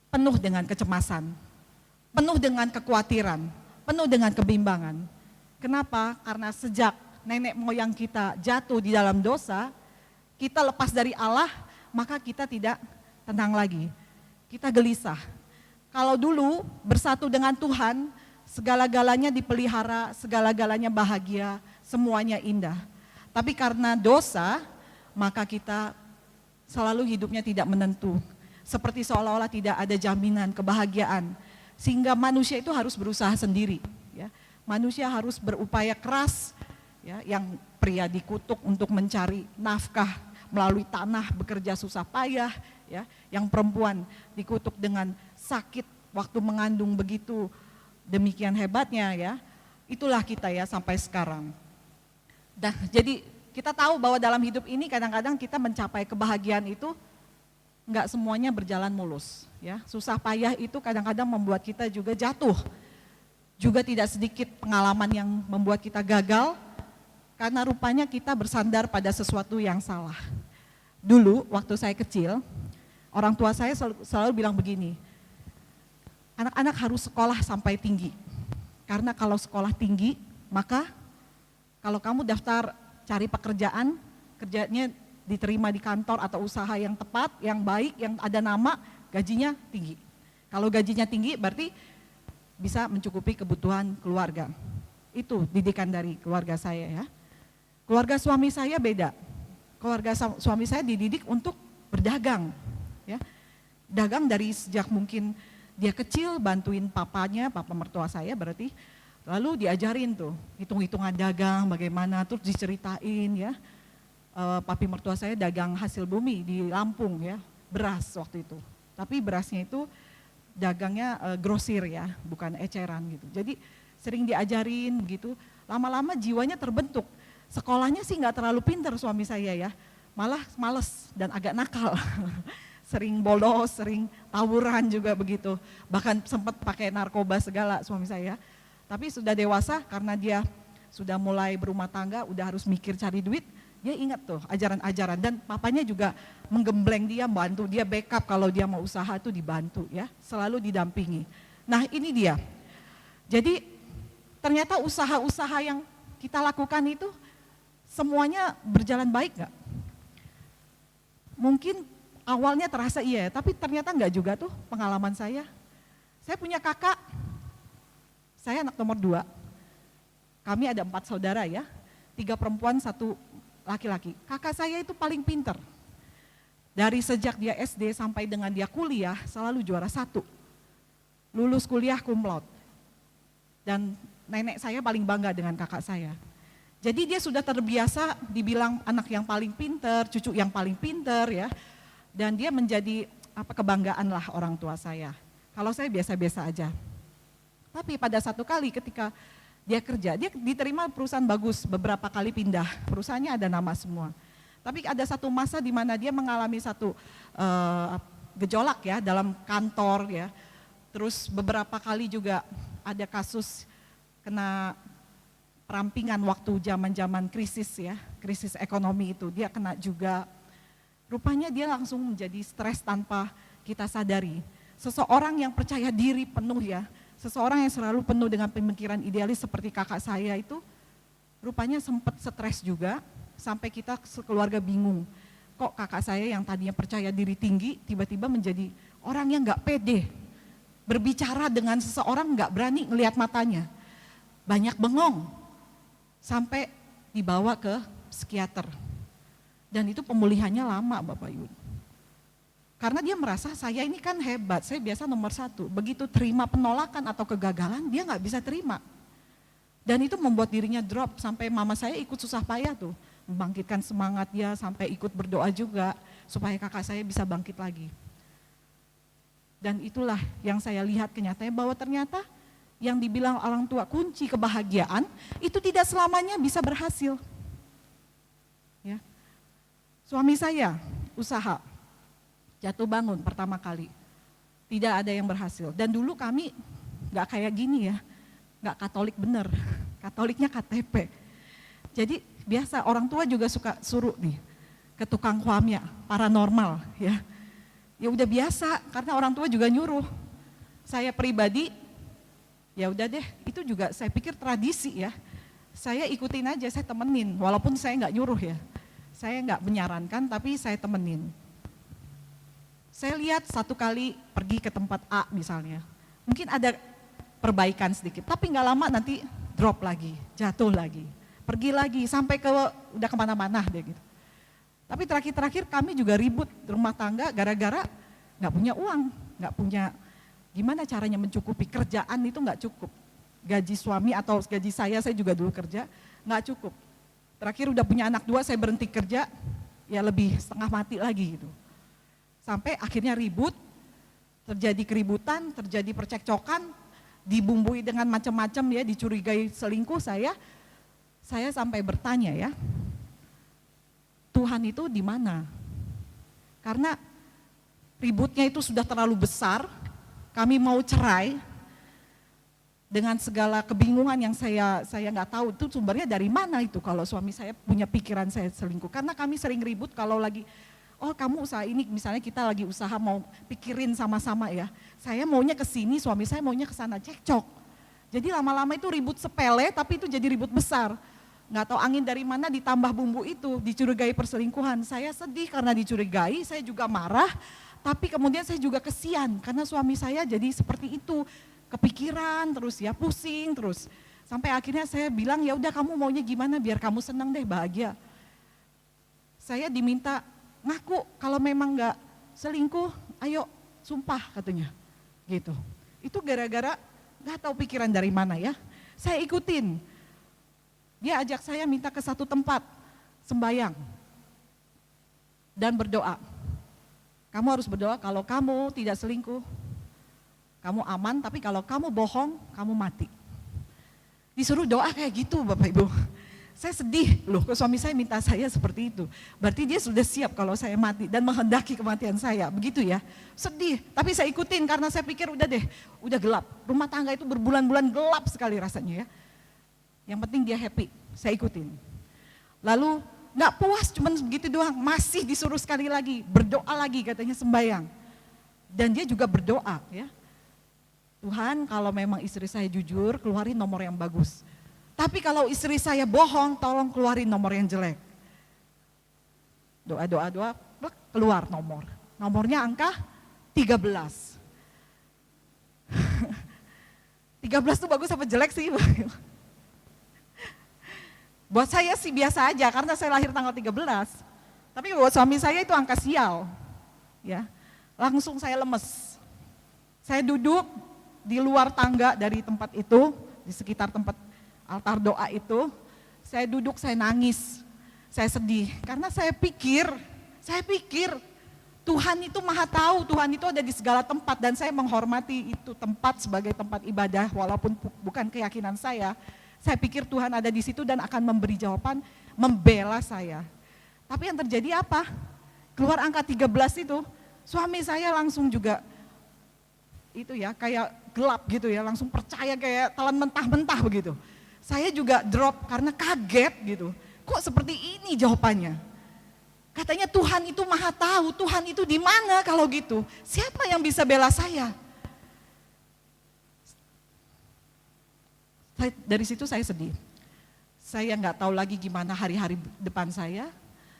penuh dengan kecemasan, penuh dengan kekhawatiran, penuh dengan kebimbangan. Kenapa? Karena sejak nenek moyang kita jatuh di dalam dosa, kita lepas dari Allah, maka kita tidak tenang lagi. Kita gelisah. Kalau dulu bersatu dengan Tuhan, segala-galanya dipelihara, segala-galanya bahagia, semuanya indah. Tapi karena dosa, maka kita selalu hidupnya tidak menentu. Seperti seolah-olah tidak ada jaminan kebahagiaan. Sehingga manusia itu harus berusaha sendiri. Ya. Manusia harus berupaya keras, ya, yang pria dikutuk untuk mencari nafkah melalui tanah, bekerja susah payah, ya. Yang perempuan dikutuk dengan sakit waktu mengandung begitu demikian hebatnya, ya. Itulah kita ya sampai sekarang. Dah, jadi kita tahu bahwa dalam hidup ini kadang-kadang kita mencapai kebahagiaan itu enggak semuanya berjalan mulus, ya. Susah payah itu kadang-kadang membuat kita juga jatuh. Juga tidak sedikit pengalaman yang membuat kita gagal, karena rupanya kita bersandar pada sesuatu yang salah. Dulu waktu saya kecil, orang tua saya selalu bilang begini, anak-anak harus sekolah sampai tinggi. Karena kalau sekolah tinggi, maka kalau kamu daftar cari pekerjaan, kerjanya diterima di kantor atau usaha yang tepat, yang baik, yang ada nama, gajinya tinggi. Kalau gajinya tinggi berarti bisa mencukupi kebutuhan keluarga. Itu didikan dari keluarga saya ya. Keluarga suami saya beda. Keluarga suami saya dididik untuk berdagang, ya. Dagang dari sejak mungkin dia kecil, bantuin papanya, papa mertua saya berarti, lalu diajarin tuh hitung-hitungan dagang bagaimana, terus diceritain ya. Papi mertua saya dagang hasil bumi di Lampung ya, beras waktu itu. Tapi berasnya itu dagangnya grosir ya, bukan eceran gitu. Jadi sering diajarin begitu, lama-lama jiwanya terbentuk. Sekolahnya sih nggak terlalu pintar suami saya ya, malah males dan agak nakal. Sering bolos, sering tawuran juga begitu. Bahkan sempat pakai narkoba segala suami saya. Tapi sudah dewasa karena dia sudah mulai berumah tangga, udah harus mikir cari duit, dia ingat tuh ajaran-ajaran. Dan papanya juga menggembleng dia, bantu dia, backup kalau dia mau usaha itu dibantu ya, selalu didampingi. Nah ini dia, jadi ternyata usaha-usaha yang kita lakukan itu semuanya berjalan baik gak? Mungkin awalnya terasa iya, tapi ternyata enggak juga tuh pengalaman saya. Saya punya kakak, saya anak nomor 2, kami ada 4 saudara ya, 3 perempuan, 1 laki-laki. Kakak saya itu paling pinter. Dari sejak dia SD sampai dengan dia kuliah selalu juara 1. Lulus kuliah cum laude. Dan nenek saya paling bangga dengan kakak saya. Jadi dia sudah terbiasa dibilang anak yang paling pinter, cucu yang paling pinter ya. Dan dia menjadi kebanggaan lah orang tua saya. Kalau saya biasa-biasa aja. Tapi pada satu kali ketika dia kerja, dia diterima perusahaan bagus, beberapa kali pindah. Perusahaannya ada nama semua. Tapi ada satu masa di mana dia mengalami satu gejolak ya dalam kantor ya. Terus beberapa kali juga ada kasus kena perampingan waktu zaman-zaman krisis ya, krisis ekonomi itu, dia kena juga. Rupanya dia langsung menjadi stres tanpa kita sadari. Seseorang yang percaya diri penuh ya, seseorang yang selalu penuh dengan pemikiran idealis seperti kakak saya itu, rupanya sempat stres juga, sampai kita sekeluarga bingung. Kok kakak saya yang tadinya percaya diri tinggi, tiba-tiba menjadi orang yang gak pede. Berbicara dengan seseorang gak berani ngelihat matanya, banyak bengong. Sampai dibawa ke psikiater. Dan itu pemulihannya lama Bapak Ibu. Karena dia merasa saya ini kan hebat, saya biasa nomor 1. Begitu terima penolakan atau kegagalan, dia nggak bisa terima. Dan itu membuat dirinya drop, sampai mama saya ikut susah payah tuh. Membangkitkan semangat dia, sampai ikut berdoa juga, supaya kakak saya bisa bangkit lagi. Dan itulah yang saya lihat kenyataannya, bahwa ternyata yang dibilang orang tua kunci kebahagiaan, itu tidak selamanya bisa berhasil. Ya. Suami saya usaha, jatuh bangun pertama kali, tidak ada yang berhasil. Dan dulu kami gak kayak gini ya, gak Katolik bener, Katoliknya KTP. Jadi biasa orang tua juga suka suruh nih ke tukang kuamya, paranormal ya. Ya udah biasa, karena orang tua juga nyuruh. Saya pribadi, ya udah deh, itu juga saya pikir tradisi ya. Saya ikutin aja, saya temenin, walaupun saya nggak nyuruh ya. Saya nggak menyarankan, tapi saya temenin. Saya lihat satu kali pergi ke tempat A misalnya, mungkin ada perbaikan sedikit, tapi nggak lama nanti drop lagi, jatuh lagi, pergi lagi, sampai ke udah kemana-mana deh gitu. Tapi terakhir-terakhir kami juga ribut rumah tangga gara-gara nggak punya uang, nggak punya gimana caranya mencukupi, kerjaan itu nggak cukup. Gaji suami atau gaji saya juga dulu kerja, nggak cukup. Terakhir udah punya anak 2, saya berhenti kerja, ya lebih setengah mati lagi gitu. Sampai akhirnya ribut, terjadi keributan, terjadi percekcokan, dibumbui dengan macam-macam ya, dicurigai selingkuh saya sampai bertanya ya, Tuhan itu di mana? Karena ributnya itu sudah terlalu besar, kami mau cerai dengan segala kebingungan yang saya nggak tahu itu sumbernya dari mana itu kalau suami saya punya pikiran saya selingkuh. Karena kami sering ribut kalau lagi, oh kamu usaha ini, misalnya kita lagi usaha mau pikirin sama-sama ya, saya maunya ke sini, suami saya maunya ke sana, cekcok. Jadi lama-lama itu ribut sepele tapi itu jadi ribut besar. Nggak tahu angin dari mana ditambah bumbu itu, dicurigai perselingkuhan. Saya sedih karena dicurigai, saya juga marah, tapi kemudian saya juga kesian karena suami saya jadi seperti itu, kepikiran terus ya, pusing terus. Sampai akhirnya saya bilang, ya udah kamu maunya gimana biar kamu senang deh, bahagia. Saya diminta ngaku kalau memang nggak selingkuh, ayo sumpah katanya, gitu. Itu gara-gara nggak tahu pikiran dari mana ya, saya ikutin. Dia ajak saya minta ke satu tempat, sembayang, dan berdoa. Kamu harus berdoa kalau kamu tidak selingkuh, kamu aman, tapi kalau kamu bohong, kamu mati. Disuruh doa kayak gitu Bapak Ibu. Saya sedih loh, ke suami saya minta saya seperti itu. Berarti dia sudah siap kalau saya mati dan menghendaki kematian saya, begitu ya. Sedih, tapi saya ikutin karena saya pikir udah deh, udah gelap. Rumah tangga itu berbulan-bulan gelap sekali rasanya ya. Yang penting dia happy, saya ikutin. Lalu nggak puas cuman begitu doang, masih disuruh sekali lagi, berdoa lagi katanya sembahyang. Dan dia juga berdoa ya. Tuhan kalau memang istri saya jujur, keluarin nomor yang bagus. Tapi kalau istri saya bohong, tolong keluarin nomor yang jelek. Doa, keluar nomor. Nomornya angka 13. 13 tuh bagus apa jelek sih? Buat saya sih biasa aja karena saya lahir tanggal 13. Tapi buat suami saya itu angka sial. Ya. Langsung saya lemes. Saya duduk di luar tangga dari tempat itu, di sekitar tempat altar doa itu, saya duduk, saya nangis. Saya sedih karena saya pikir Tuhan itu maha tahu, Tuhan itu ada di segala tempat dan saya menghormati itu tempat sebagai tempat ibadah walaupun bukan keyakinan saya. Saya pikir Tuhan ada di situ dan akan memberi jawaban, membela saya. Tapi yang terjadi apa? Keluar angka 13 itu, suami saya langsung juga itu ya kayak gelap gitu ya, langsung percaya kayak telan mentah-mentah begitu. Saya juga drop karena kaget gitu. Kok seperti ini jawabannya? Katanya Tuhan itu maha tahu, Tuhan itu di mana kalau gitu? Siapa yang bisa bela saya? Dari situ saya sedih. Saya nggak tahu lagi gimana hari-hari depan saya,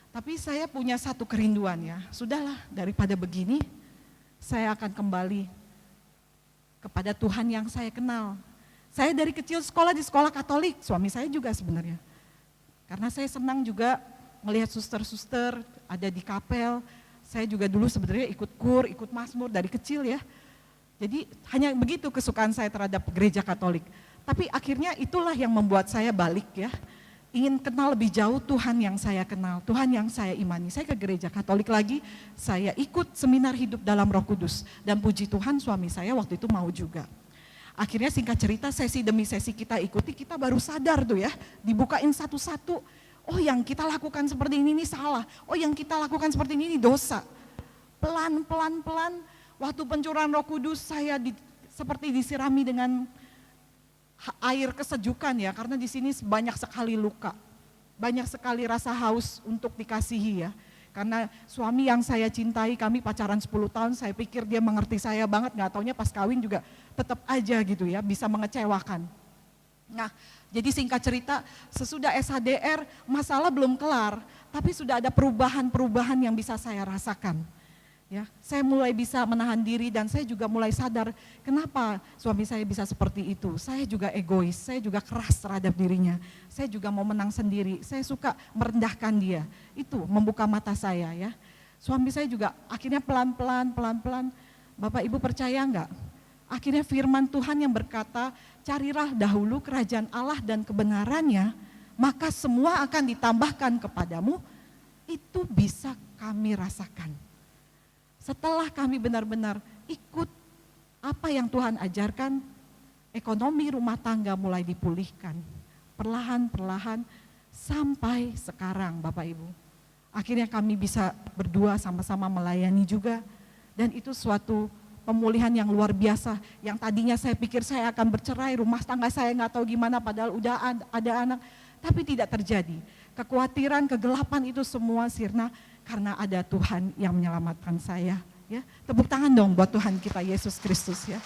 tapi saya punya satu kerinduan ya. Sudahlah, daripada begini, saya akan kembali kepada Tuhan yang saya kenal. Saya dari kecil sekolah di sekolah Katolik, suami saya juga sebenarnya. Karena saya senang juga melihat suster-suster ada di kapel, Saya juga dulu sebenarnya ikut kur, ikut mazmur dari kecil ya. Jadi hanya begitu kesukaan saya terhadap gereja Katolik. Tapi akhirnya itulah yang membuat saya balik ya. Ingin kenal lebih jauh Tuhan yang saya kenal, Tuhan yang saya imani. Saya ke gereja Katolik lagi, saya ikut seminar hidup dalam Roh Kudus. Dan puji Tuhan suami saya waktu itu mau juga. Akhirnya singkat cerita sesi demi sesi kita ikuti, kita baru sadar tuh ya. Dibukain satu-satu, oh yang kita lakukan seperti ini salah. Oh yang kita lakukan seperti ini dosa. Pelan, waktu pencurahan Roh Kudus saya seperti disirami dengan air kesejukan ya, karena di sini banyak sekali luka, banyak sekali rasa haus untuk dikasihi ya. Karena suami yang saya cintai, kami pacaran 10 tahun, saya pikir dia mengerti saya banget, nggak taunya pas kawin juga tetap aja gitu ya, bisa mengecewakan. Nah, jadi singkat cerita, sesudah SHDR masalah belum kelar, tapi sudah ada perubahan-perubahan yang bisa saya rasakan. Ya, saya mulai bisa menahan diri dan saya juga mulai sadar kenapa suami saya bisa seperti itu. Saya juga egois, saya juga keras terhadap dirinya. Saya juga mau menang sendiri, saya suka merendahkan dia. Itu membuka mata saya ya. Suami saya juga akhirnya pelan-pelan, Bapak Ibu percaya enggak? Akhirnya firman Tuhan yang berkata, carilah dahulu kerajaan Allah dan kebenarannya, maka semua akan ditambahkan kepadamu. Itu bisa kami rasakan. Setelah kami benar-benar ikut apa yang Tuhan ajarkan, ekonomi rumah tangga mulai dipulihkan. Perlahan-perlahan sampai sekarang Bapak Ibu. Akhirnya kami bisa berdua sama-sama melayani juga. Dan itu suatu pemulihan yang luar biasa. Yang tadinya saya pikir saya akan bercerai, rumah tangga saya nggak tahu gimana padahal udah ada anak. Tapi tidak terjadi. Kekhawatiran, kegelapan itu semua sirna. Karena ada Tuhan yang menyelamatkan saya. Ya, tepuk tangan dong buat Tuhan kita Yesus Kristus ya.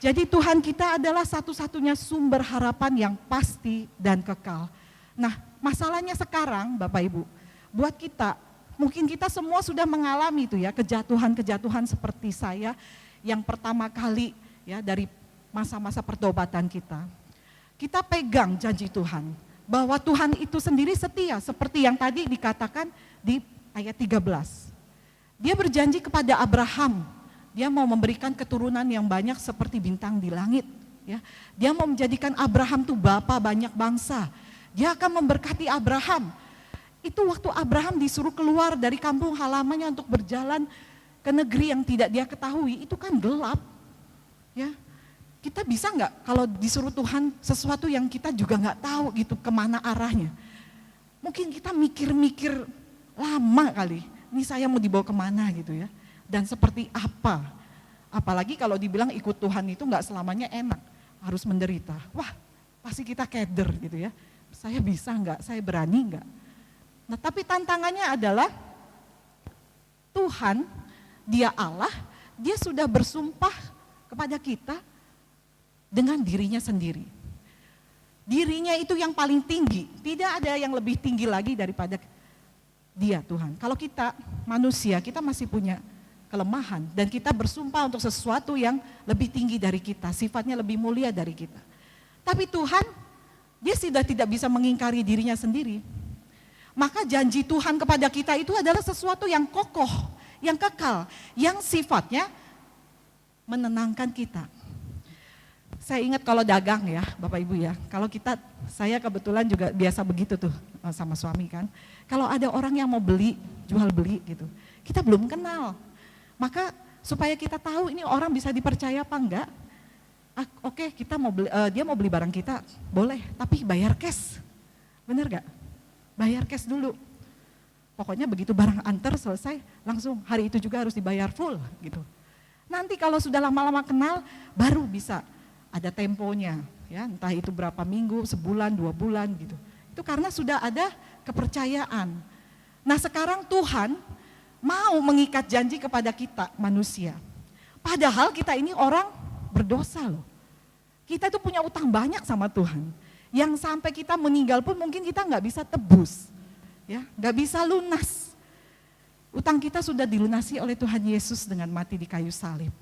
Jadi Tuhan kita adalah satu-satunya sumber harapan yang pasti dan kekal. Nah, masalahnya sekarang Bapak Ibu, buat kita, mungkin kita semua sudah mengalami itu ya, kejatuhan-kejatuhan seperti saya yang pertama kali ya dari masa-masa pertobatan kita. Kita pegang janji Tuhan bahwa Tuhan itu sendiri setia seperti yang tadi dikatakan di ayat 13. Dia berjanji kepada Abraham, dia mau memberikan keturunan yang banyak seperti bintang di langit. Ya. Dia mau menjadikan Abraham tuh bapa banyak bangsa. Dia akan memberkati Abraham. Itu waktu Abraham disuruh keluar dari kampung halamannya untuk berjalan ke negeri yang tidak dia ketahui, itu kan gelap. Ya. Kita bisa nggak kalau disuruh Tuhan sesuatu yang kita juga nggak tahu gitu kemana arahnya. Mungkin kita mikir-mikir lama kali, ini saya mau dibawa kemana gitu ya. Dan seperti apa, apalagi kalau dibilang ikut Tuhan itu nggak selamanya enak, harus menderita. Wah pasti kita keder gitu ya, saya bisa nggak, saya berani nggak. Nah tapi tantangannya adalah Tuhan, dia Allah, dia sudah bersumpah kepada kita, dengan dirinya sendiri. Dirinya itu yang paling tinggi, tidak ada yang lebih tinggi lagi daripada dia Tuhan. Kalau kita manusia, kita masih punya kelemahan dan kita bersumpah untuk sesuatu yang lebih tinggi dari kita, sifatnya lebih mulia dari kita. Tapi Tuhan, dia sudah tidak bisa mengingkari dirinya sendiri. Maka janji Tuhan kepada kita itu adalah sesuatu yang kokoh, yang kekal, yang sifatnya menenangkan kita. Saya ingat kalau dagang ya Bapak Ibu ya, kalau saya kebetulan juga biasa begitu tuh sama suami kan. Kalau ada orang yang mau beli, jual beli gitu, kita belum kenal. Maka supaya kita tahu ini orang bisa dipercaya apa enggak, oke kita mau beli, dia mau beli barang kita, boleh, tapi bayar cash, bener gak? Bayar cash dulu. Pokoknya begitu barang antar selesai, langsung hari itu juga harus dibayar full gitu. Nanti kalau sudah lama-lama kenal, baru bisa ada temponya, ya entah itu berapa minggu, sebulan, 2 bulan gitu. Itu karena sudah ada kepercayaan. Nah sekarang Tuhan mau mengikat janji kepada kita manusia. Padahal kita ini orang berdosa loh. Kita itu punya utang banyak sama Tuhan. Yang sampai kita meninggal pun mungkin kita nggak bisa tebus, ya nggak bisa lunas. Utang kita sudah dilunasi oleh Tuhan Yesus dengan mati di kayu salib.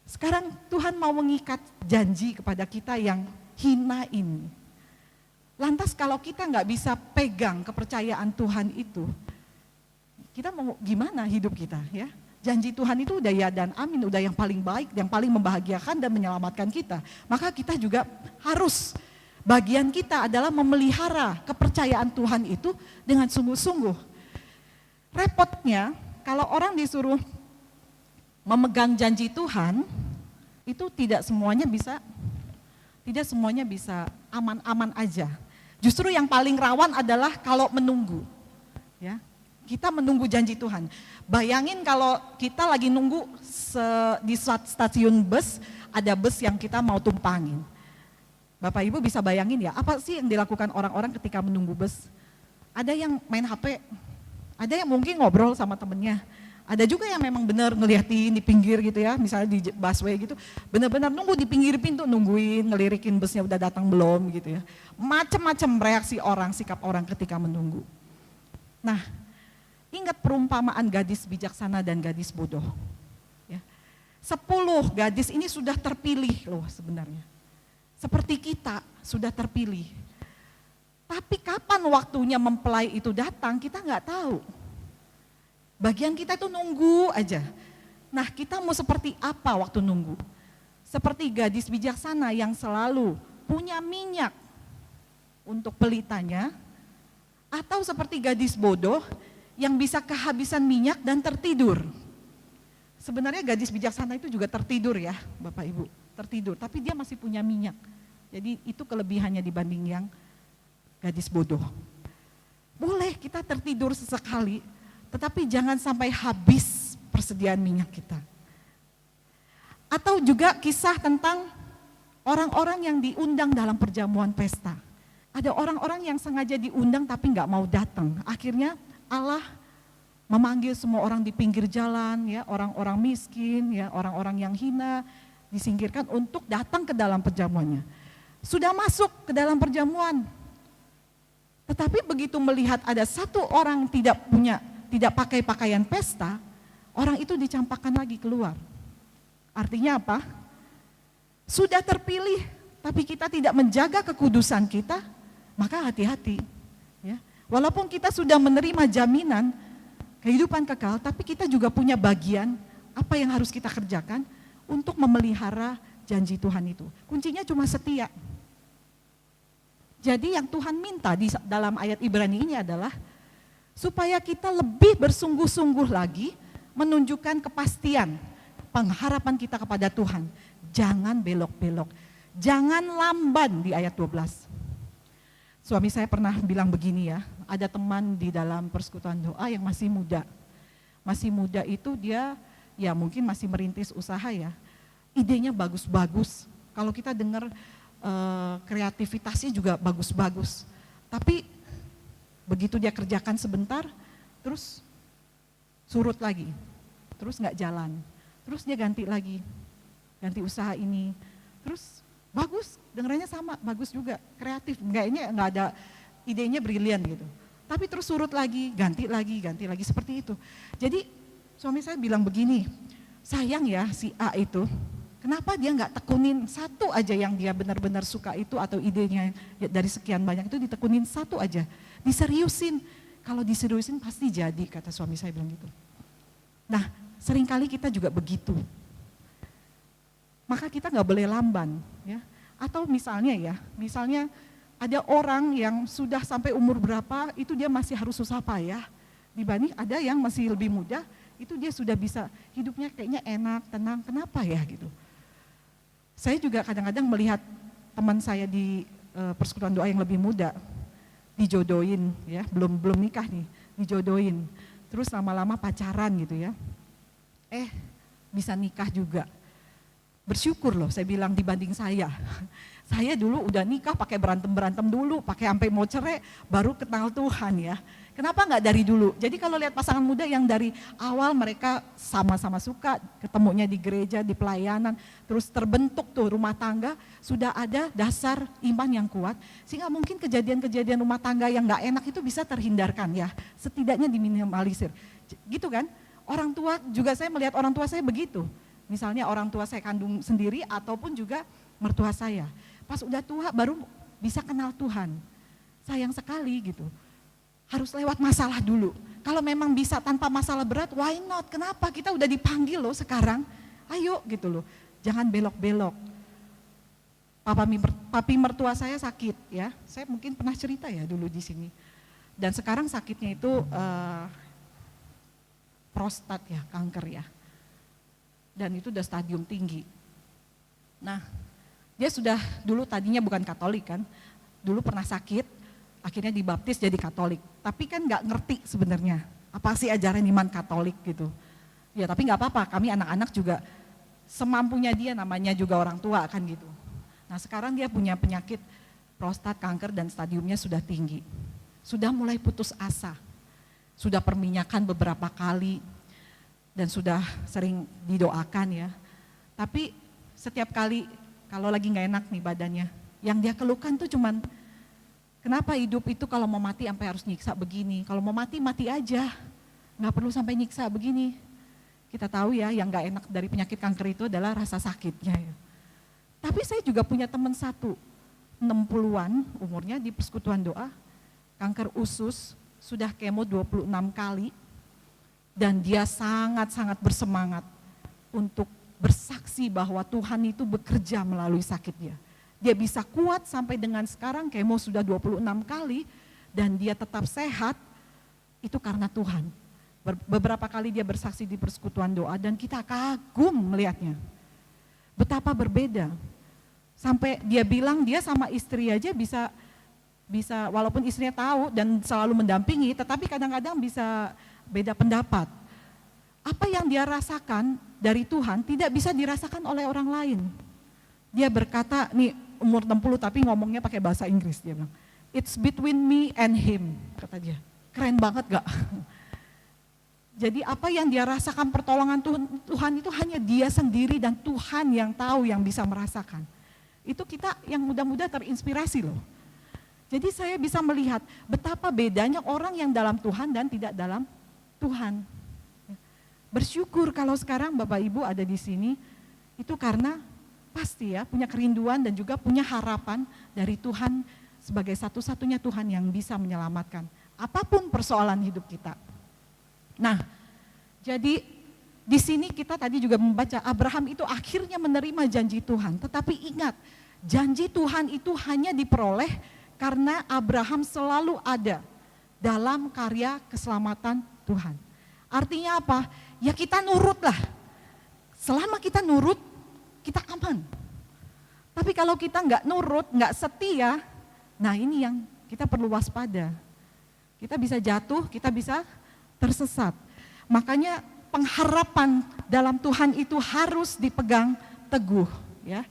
Sekarang Tuhan mau mengikat janji kepada kita yang hina ini. Lantas kalau kita nggak bisa pegang kepercayaan Tuhan itu, kita mau gimana hidup kita ya? Janji Tuhan itu udah ya dan amin, udah yang paling baik, yang paling membahagiakan dan menyelamatkan kita. Maka kita juga harus, bagian kita adalah memelihara kepercayaan Tuhan itu dengan sungguh-sungguh. Repotnya kalau orang disuruh memegang janji Tuhan, itu tidak semuanya bisa aman-aman aja. Justru yang paling rawan adalah kalau menunggu. Ya. Kita menunggu janji Tuhan. Bayangin kalau kita lagi nunggu di stasiun bus, ada bus yang kita mau tumpangin. Bapak Ibu bisa bayangin ya, apa sih yang dilakukan orang-orang ketika menunggu bus? Ada yang main HP, ada yang mungkin ngobrol sama temennya, ada juga yang memang benar ngeliatin di pinggir gitu ya, misalnya di busway gitu, benar-benar nunggu di pinggir pintu, nungguin, ngelirikin busnya udah datang belum gitu ya. Macam-macam reaksi orang, sikap orang ketika menunggu. Nah, ingat perumpamaan gadis bijaksana dan gadis bodoh. Ya. 10 gadis ini sudah terpilih loh sebenarnya. Seperti kita sudah terpilih. Tapi kapan waktunya mempelai itu datang kita nggak tahu. Bagian kita itu nunggu aja. Nah kita mau seperti apa waktu nunggu? Seperti gadis bijaksana yang selalu punya minyak untuk pelitanya. Atau seperti gadis bodoh yang bisa kehabisan minyak dan tertidur. Sebenarnya gadis bijaksana itu juga tertidur ya Bapak Ibu, tertidur, tapi dia masih punya minyak. Jadi itu kelebihannya dibanding yang gadis bodoh. Boleh kita tertidur sesekali, tetapi jangan sampai habis persediaan minyak kita. Atau juga kisah tentang orang-orang yang diundang dalam perjamuan pesta. Ada orang-orang yang sengaja diundang tapi nggak mau datang, akhirnya Allah memanggil semua orang di pinggir jalan, ya, orang-orang miskin, ya, orang-orang yang hina, disingkirkan untuk datang ke dalam perjamuannya. Sudah masuk ke dalam perjamuan, tetapi begitu melihat ada satu orang tidak pakai pakaian pesta, orang itu dicampakkan lagi keluar. Artinya apa? Sudah terpilih, tapi kita tidak menjaga kekudusan kita, maka hati-hati. Ya. Walaupun kita sudah menerima jaminan kehidupan kekal, tapi kita juga punya bagian apa yang harus kita kerjakan untuk memelihara janji Tuhan itu. Kuncinya cuma setia. Jadi yang Tuhan minta di dalam ayat Ibrani ini adalah supaya kita lebih bersungguh-sungguh lagi menunjukkan kepastian pengharapan kita kepada Tuhan. Jangan belok-belok, jangan lamban di ayat 12. Suami saya pernah bilang begini ya, ada teman di dalam persekutuan doa yang masih muda. Masih muda itu dia ya mungkin masih merintis usaha ya, idenya bagus-bagus. Kalau kita dengar kreativitasnya juga bagus-bagus. Tapi begitu dia kerjakan sebentar, terus surut lagi, terus nggak jalan. Terus dia ganti lagi, ganti usaha ini, terus bagus, dengerannya sama, bagus juga, kreatif, kayaknya nggak ada idenya brilian gitu. Tapi terus surut lagi, ganti lagi, seperti itu. Jadi suami saya bilang begini, sayang ya si A itu, kenapa dia nggak tekunin satu aja yang dia benar-benar suka itu atau idenya dari sekian banyak itu ditekunin satu aja, diseriusin. Kalau diseriusin pasti jadi, kata suami saya bilang gitu. Nah seringkali kita juga begitu. Maka kita nggak boleh lamban, ya. Atau misalnya ada orang yang sudah sampai umur berapa itu dia masih harus susah payah, dibanding ada yang masih lebih muda itu dia sudah bisa hidupnya kayaknya enak, tenang, kenapa ya gitu. Saya juga kadang-kadang melihat teman saya di persekutuan doa yang lebih muda dijodohin, ya belum nikah nih, dijodohin, terus lama-lama pacaran gitu ya, bisa nikah juga. Bersyukur loh saya bilang dibanding saya. Saya dulu udah nikah pakai berantem dulu, pakai sampai mau cerai baru kenal Tuhan ya. Kenapa nggak dari dulu? Jadi kalau lihat pasangan muda yang dari awal mereka sama-sama suka, ketemunya di gereja, di pelayanan, terus terbentuk tuh rumah tangga, sudah ada dasar iman yang kuat, sehingga mungkin kejadian-kejadian rumah tangga yang nggak enak itu bisa terhindarkan ya, setidaknya diminimalisir. Gitu kan? Orang tua juga saya melihat orang tua saya begitu. Misalnya orang tua saya kandung sendiri ataupun juga mertua saya. Pas udah tua baru bisa kenal Tuhan. Sayang sekali gitu. Harus lewat masalah dulu. Kalau memang bisa tanpa masalah berat, why not? Kenapa? Kita udah dipanggil loh sekarang. Ayo gitu loh. Jangan belok-belok. Papi mertua saya sakit ya. Saya mungkin pernah cerita ya dulu di sini. Dan sekarang sakitnya itu prostat ya, kanker ya. Dan itu udah stadium tinggi. Nah, dia sudah dulu tadinya bukan Katolik kan. Dulu pernah sakit, akhirnya dibaptis jadi Katolik. Tapi kan nggak ngerti sebenarnya apa sih ajaran iman Katolik gitu. Ya tapi nggak apa-apa, kami anak-anak juga semampunya dia, namanya juga orang tua kan gitu. Nah sekarang dia punya penyakit prostat kanker dan stadiumnya sudah tinggi. Sudah mulai putus asa, sudah perminyakan beberapa kali dan sudah sering didoakan ya. Tapi setiap kali kalau lagi nggak enak nih badannya, yang dia keluhkan tuh cuman kenapa hidup itu kalau mau mati sampai harus nyiksa begini, kalau mau mati, mati aja, nggak perlu sampai nyiksa begini. Kita tahu ya yang nggak enak dari penyakit kanker itu adalah rasa sakitnya ya. Tapi saya juga punya teman satu, 60-an umurnya di persekutuan doa, kanker usus, sudah kemo 26 kali, dan dia sangat-sangat bersemangat untuk bersaksi bahwa Tuhan itu bekerja melalui sakitnya. Dia bisa kuat sampai dengan sekarang, kemo sudah 26 kali, dan dia tetap sehat, itu karena Tuhan. Beberapa kali dia bersaksi di persekutuan doa, dan kita kagum melihatnya. Betapa berbeda. Sampai dia bilang dia sama istri aja bisa walaupun istrinya tahu dan selalu mendampingi, tetapi kadang-kadang bisa beda pendapat. Apa yang dia rasakan dari Tuhan tidak bisa dirasakan oleh orang lain. Dia berkata, nih umur 60 tapi ngomongnya pakai bahasa Inggris, dia bilang, it's between me and him, kata dia. Keren banget gak? Jadi apa yang dia rasakan pertolongan Tuhan itu hanya dia sendiri dan Tuhan yang tahu, yang bisa merasakan. Itu kita yang muda-muda terinspirasi loh. Jadi saya bisa melihat betapa bedanya orang yang dalam Tuhan dan tidak dalam Tuhan. Bersyukur kalau sekarang Bapak Ibu ada di sini, itu karena pasti ya punya kerinduan dan juga punya harapan dari Tuhan sebagai satu-satunya Tuhan yang bisa menyelamatkan apapun persoalan hidup kita. Nah, jadi di sini kita tadi juga membaca Abraham itu akhirnya menerima janji Tuhan. Tetapi ingat, janji Tuhan itu hanya diperoleh karena Abraham selalu ada dalam karya keselamatan Tuhan. Artinya apa? Ya kita nurutlah. Selama kita nurut, kita aman. Tapi kalau kita nggak nurut, nggak setia, nah ini yang kita perlu waspada. Kita bisa jatuh, kita bisa tersesat. Makanya pengharapan dalam Tuhan itu harus dipegang teguh, ya.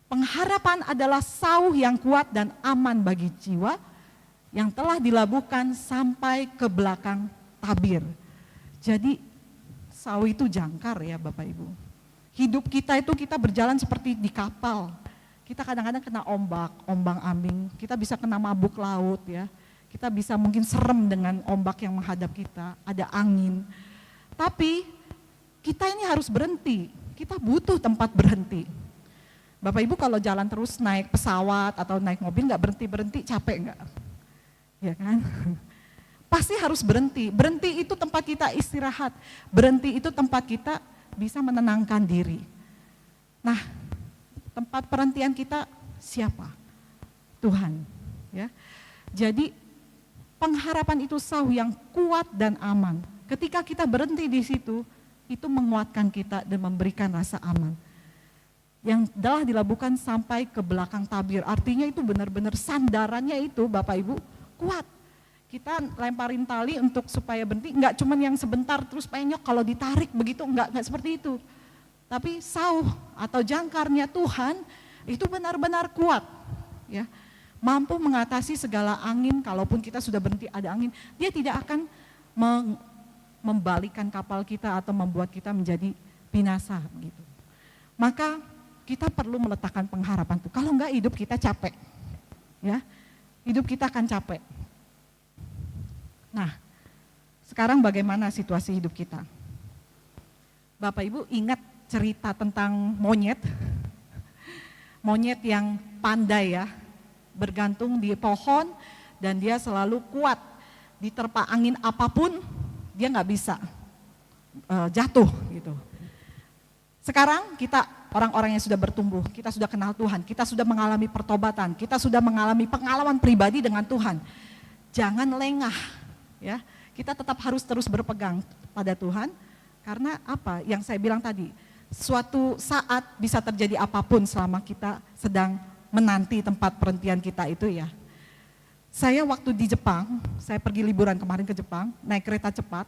Pengharapan adalah sauh yang kuat dan aman bagi jiwa yang telah dilabuhkan sampai ke belakang tabir. Jadi sauh itu jangkar ya Bapak Ibu. Hidup kita itu kita berjalan seperti di kapal. Kita kadang-kadang kena ombak, ombang-ambing, kita bisa kena mabuk laut ya. Kita bisa mungkin serem dengan ombak yang menghadap kita, ada angin. Tapi kita ini harus berhenti, kita butuh tempat berhenti. Bapak Ibu kalau jalan terus naik pesawat atau naik mobil nggak berhenti-berhenti, capek nggak? Ya kan? Pasti harus berhenti. Berhenti itu tempat kita istirahat, berhenti itu tempat kita bisa menenangkan diri. Nah, tempat perhentian kita siapa? Tuhan. Ya. Jadi pengharapan itu sauh yang kuat dan aman. Ketika kita berhenti di situ, itu menguatkan kita dan memberikan rasa aman. Yang telah dilabuhkan sampai ke belakang tabir, artinya itu benar-benar sandarannya itu Bapak Ibu kuat. Kita lemparin tali untuk supaya berhenti, enggak cuman yang sebentar terus penyok kalau ditarik begitu, enggak seperti itu. Tapi sauh atau jangkarnya Tuhan itu benar-benar kuat. Ya. Mampu mengatasi segala angin, kalaupun kita sudah berhenti ada angin, dia tidak akan membalikan kapal kita atau membuat kita menjadi binasa gitu. Maka kita perlu meletakkan pengharapan itu. Kalau enggak hidup kita capek. Ya. Hidup kita akan capek. Nah, sekarang bagaimana situasi hidup kita? Bapak Ibu ingat cerita tentang monyet? Monyet yang pandai ya, bergantung di pohon dan dia selalu kuat diterpa angin apapun dia nggak bisa jatuh gitu. Sekarang kita orang-orang yang sudah bertumbuh, kita sudah kenal Tuhan, kita sudah mengalami pertobatan, kita sudah mengalami pengalaman pribadi dengan Tuhan. Jangan lengah, ya. Kita tetap harus terus berpegang pada Tuhan, karena apa? Yang saya bilang tadi, suatu saat bisa terjadi apapun selama kita sedang menanti tempat perhentian kita itu ya. Saya waktu di Jepang, saya pergi liburan kemarin ke Jepang, naik kereta cepat.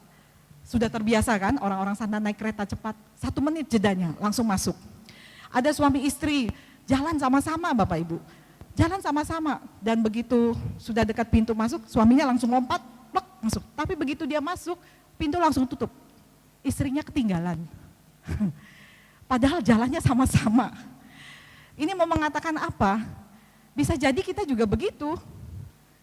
Sudah terbiasa kan orang-orang sana naik kereta cepat, 1 menit jedanya langsung masuk. Ada suami istri jalan sama-sama Bapak Ibu, jalan sama-sama dan begitu sudah dekat pintu masuk, suaminya langsung lompat, plek, masuk. Tapi begitu dia masuk, pintu langsung tutup, istrinya ketinggalan. Padahal jalannya sama-sama. Ini mau mengatakan apa? Bisa jadi kita juga begitu.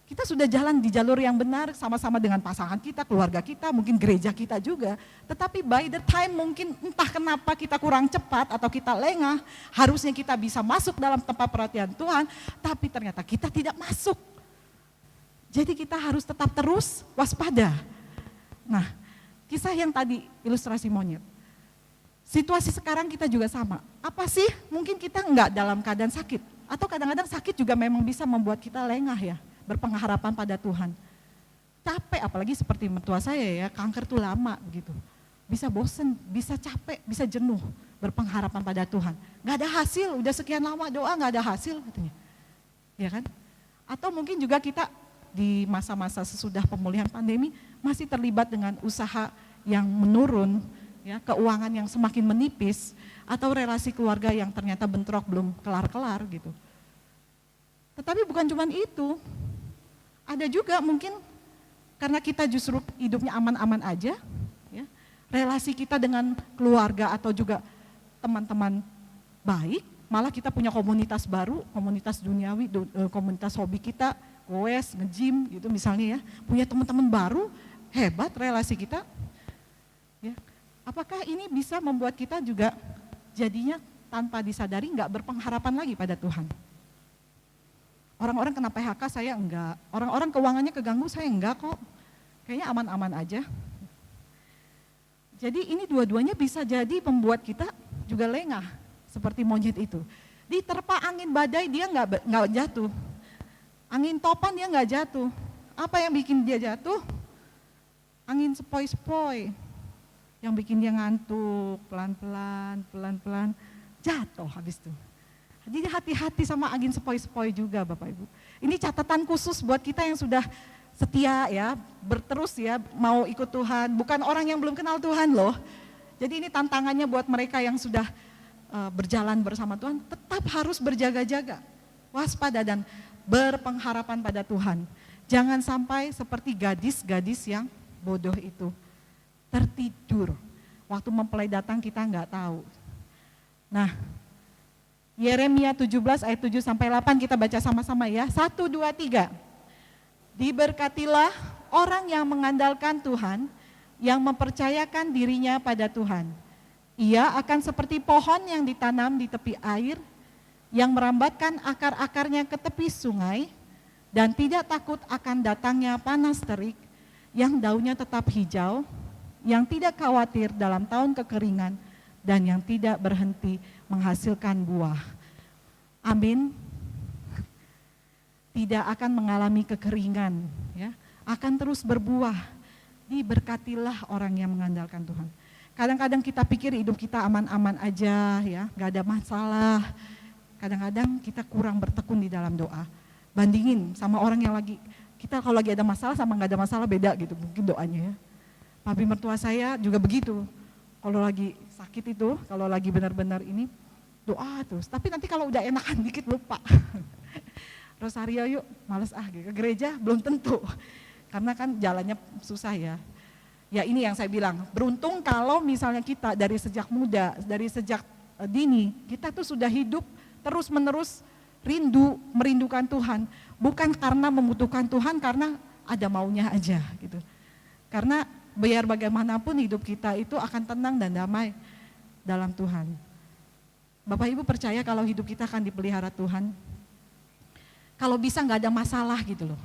Kita sudah jalan di jalur yang benar sama-sama dengan pasangan kita, keluarga kita, mungkin gereja kita juga. Tetapi by the time mungkin entah kenapa kita kurang cepat atau kita lengah, harusnya kita bisa masuk dalam tempat perhatian Tuhan, tapi ternyata kita tidak masuk. Jadi kita harus tetap terus waspada. Nah, kisah yang tadi ilustrasi monyet. Situasi sekarang kita juga sama. Apa sih? Mungkin kita enggak dalam keadaan sakit. Atau kadang-kadang sakit juga memang bisa membuat kita lengah ya. Berpengharapan pada Tuhan. Capek, apalagi seperti mertua saya ya, kanker tuh lama gitu. Bisa bosen, bisa capek, bisa jenuh, berpengharapan pada Tuhan. Gak ada hasil, udah sekian lama doa gak ada hasil katanya. Ya kan? Atau mungkin juga kita di masa-masa sesudah pemulihan pandemi masih terlibat dengan usaha yang menurun, ya, keuangan yang semakin menipis, atau relasi keluarga yang ternyata bentrok belum kelar-kelar gitu. Tetapi bukan cuma itu, ada juga mungkin karena kita justru hidupnya aman-aman aja, ya, relasi kita dengan keluarga atau juga teman-teman baik, malah kita punya komunitas baru, komunitas duniawi, komunitas hobi kita, goes, nge-gym gitu misalnya ya, punya teman-teman baru, hebat relasi kita. Ya. Apakah ini bisa membuat kita juga jadinya tanpa disadari nggak berpengharapan lagi pada Tuhan? Orang-orang kena PHK saya enggak, orang-orang keuangannya keganggu saya enggak kok, kayaknya aman-aman aja. Jadi ini dua-duanya bisa jadi membuat kita juga lengah, seperti monyet itu. Diterpa angin badai dia enggak jatuh, angin topan dia enggak jatuh. Apa yang bikin dia jatuh? Angin sepoi-sepoi, yang bikin dia ngantuk, pelan-pelan, jatuh habis itu. Jadi hati-hati sama angin sepoi-sepoi juga Bapak Ibu. Ini catatan khusus buat kita yang sudah setia ya, berterus ya, mau ikut Tuhan. Bukan orang yang belum kenal Tuhan loh. Jadi ini tantangannya buat mereka yang sudah berjalan bersama Tuhan, tetap harus berjaga-jaga, waspada dan berpengharapan pada Tuhan. Jangan sampai seperti gadis-gadis yang bodoh itu, tertidur. Waktu mempelai datang kita nggak tahu. Nah, Yeremia 17 ayat 7 sampai 8 kita baca sama-sama ya. 1, 2, 3. Diberkatilah orang yang mengandalkan Tuhan, yang mempercayakan dirinya pada Tuhan. Ia akan seperti pohon yang ditanam di tepi air, yang merambatkan akar-akarnya ke tepi sungai, dan tidak takut akan datangnya panas terik, yang daunnya tetap hijau, yang tidak khawatir dalam tahun kekeringan, dan yang tidak berhenti menghasilkan buah. Amin. Tidak akan mengalami kekeringan, ya, akan terus berbuah. Diberkatilah orang yang mengandalkan Tuhan. Kadang-kadang kita pikir hidup kita aman-aman aja, ya, nggak ada masalah. Kadang-kadang kita kurang bertekun di dalam doa. Bandingin sama orang yang kita kalau lagi ada masalah sama nggak ada masalah beda gitu mungkin doanya ya. Papi mertua saya juga begitu. Kalau lagi sakit itu, kalau lagi benar-benar ini doa terus. Tapi nanti kalau udah enakan dikit lupa. Rosario yuk, males gitu. Ke gereja belum tentu. Karena kan jalannya susah ya. Ya ini yang saya bilang, beruntung kalau misalnya kita dari sejak muda, dari sejak dini, kita tuh sudah hidup terus-menerus merindukan Tuhan. Bukan karena membutuhkan Tuhan, karena ada maunya aja gitu. Karena biar bagaimanapun hidup kita itu akan tenang dan damai dalam Tuhan. Bapak Ibu percaya kalau hidup kita akan dipelihara Tuhan? Kalau bisa nggak ada masalah gitu loh.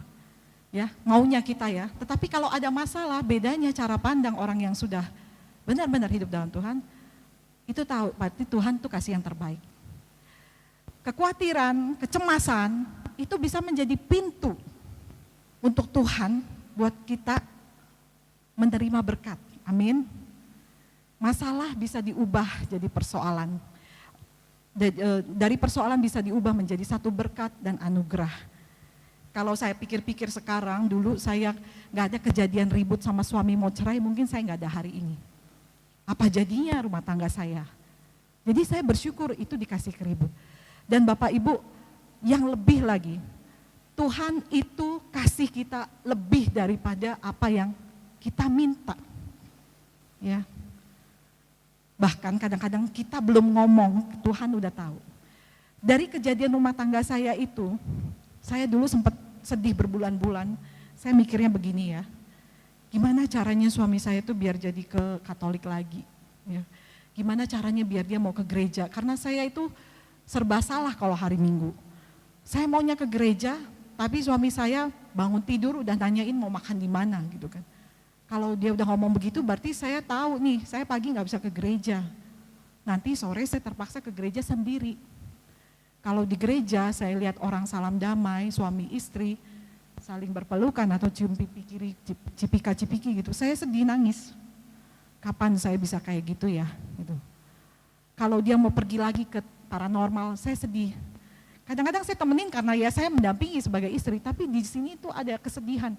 ya, maunya kita ya. Tetapi kalau ada masalah, bedanya cara pandang orang yang sudah benar-benar hidup dalam Tuhan, itu tahu berarti Tuhan tuh kasih yang terbaik. Kekhawatiran, kecemasan itu bisa menjadi pintu untuk Tuhan buat kita menerima berkat. Amin. Masalah bisa diubah jadi persoalan. Dari persoalan bisa diubah menjadi satu berkat dan anugerah. Kalau saya pikir-pikir sekarang, dulu saya nggak ada kejadian ribut sama suami mau cerai, mungkin saya nggak ada hari ini. Apa jadinya rumah tangga saya? Jadi saya bersyukur itu dikasih keribut. Dan Bapak Ibu, yang lebih lagi, Tuhan itu kasih kita lebih daripada apa yang kita minta. Ya. Bahkan kadang-kadang kita belum ngomong, Tuhan udah tahu. Dari kejadian rumah tangga saya itu, saya dulu sempat sedih berbulan-bulan, saya mikirnya begini ya, gimana caranya suami saya itu biar jadi ke Katolik lagi. Ya. Gimana caranya biar dia mau ke gereja, karena saya itu serba salah kalau hari Minggu. Saya maunya ke gereja, tapi suami saya bangun tidur udah nanyain mau makan di mana gitu kan. Kalau dia udah ngomong begitu berarti saya tahu nih, saya pagi nggak bisa ke gereja. Nanti sore saya terpaksa ke gereja sendiri. Kalau di gereja saya lihat orang salam damai, suami istri saling berpelukan atau cium pipi kiri, cipika-cipiki gitu, saya sedih nangis. Kapan saya bisa kayak gitu ya? Gitu. Kalau dia mau pergi lagi ke paranormal, saya sedih. Kadang-kadang saya temenin karena ya saya mendampingi sebagai istri, tapi di sini tuh ada kesedihan.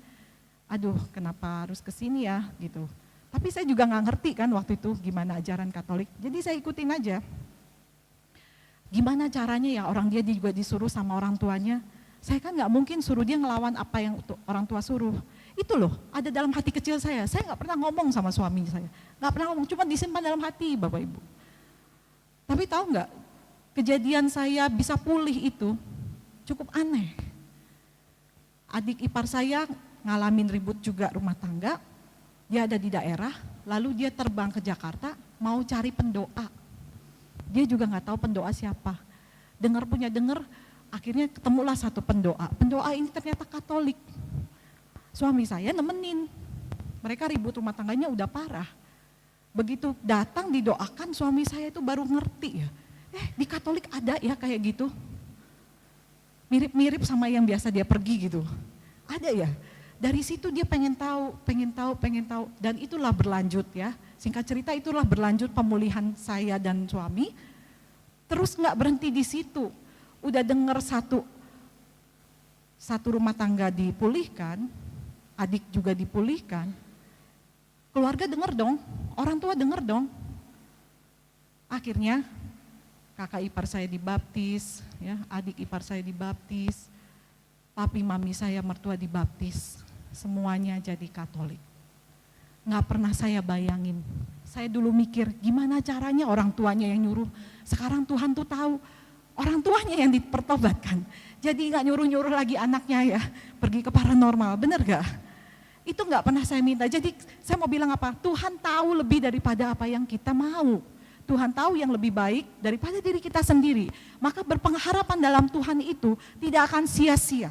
Aduh, kenapa harus ke sini ya gitu. Tapi saya juga nggak ngerti kan waktu itu gimana ajaran Katolik. Jadi saya ikutin aja. Gimana caranya ya, orang dia juga disuruh sama orang tuanya. Saya kan nggak mungkin suruh dia ngelawan apa yang orang tua suruh. Itu loh, ada dalam hati kecil saya. Saya nggak pernah ngomong sama suami saya. Nggak pernah ngomong, cuma disimpan dalam hati Bapak Ibu. Tapi tahu nggak, kejadian saya bisa pulih itu cukup aneh. Adik ipar saya ngalamin ribut juga rumah tangga, dia ada di daerah, lalu dia terbang ke Jakarta mau cari pendoa. Dia juga nggak tahu pendoa siapa. Dengar, akhirnya ketemulah satu pendoa. Pendoa ini ternyata Katolik. Suami saya nemenin. Mereka ribut rumah tangganya udah parah. Begitu datang didoakan, suami saya itu baru ngerti ya. Di Katolik ada ya kayak gitu. Mirip-mirip sama yang biasa dia pergi gitu. Ada ya. Dari situ dia pengen tahu. Dan itulah berlanjut ya. Singkat cerita itulah berlanjut pemulihan saya dan suami. Terus nggak berhenti di situ. Udah dengar satu rumah tangga dipulihkan, adik juga dipulihkan. Keluarga denger dong, orang tua denger dong. Akhirnya kakak ipar saya dibaptis, ya, adik ipar saya dibaptis, papi mami saya mertua dibaptis, semuanya jadi Katolik. Nggak pernah saya bayangin, saya dulu mikir gimana caranya orang tuanya yang nyuruh, sekarang Tuhan tuh tahu orang tuanya yang dipertobatkan. Jadi nggak nyuruh-nyuruh lagi anaknya ya pergi ke paranormal, bener gak? Itu nggak pernah saya minta. Jadi saya mau bilang apa? Tuhan tahu lebih daripada apa yang kita mau. Tuhan tahu yang lebih baik daripada diri kita sendiri. Maka berpengharapan dalam Tuhan itu tidak akan sia-sia.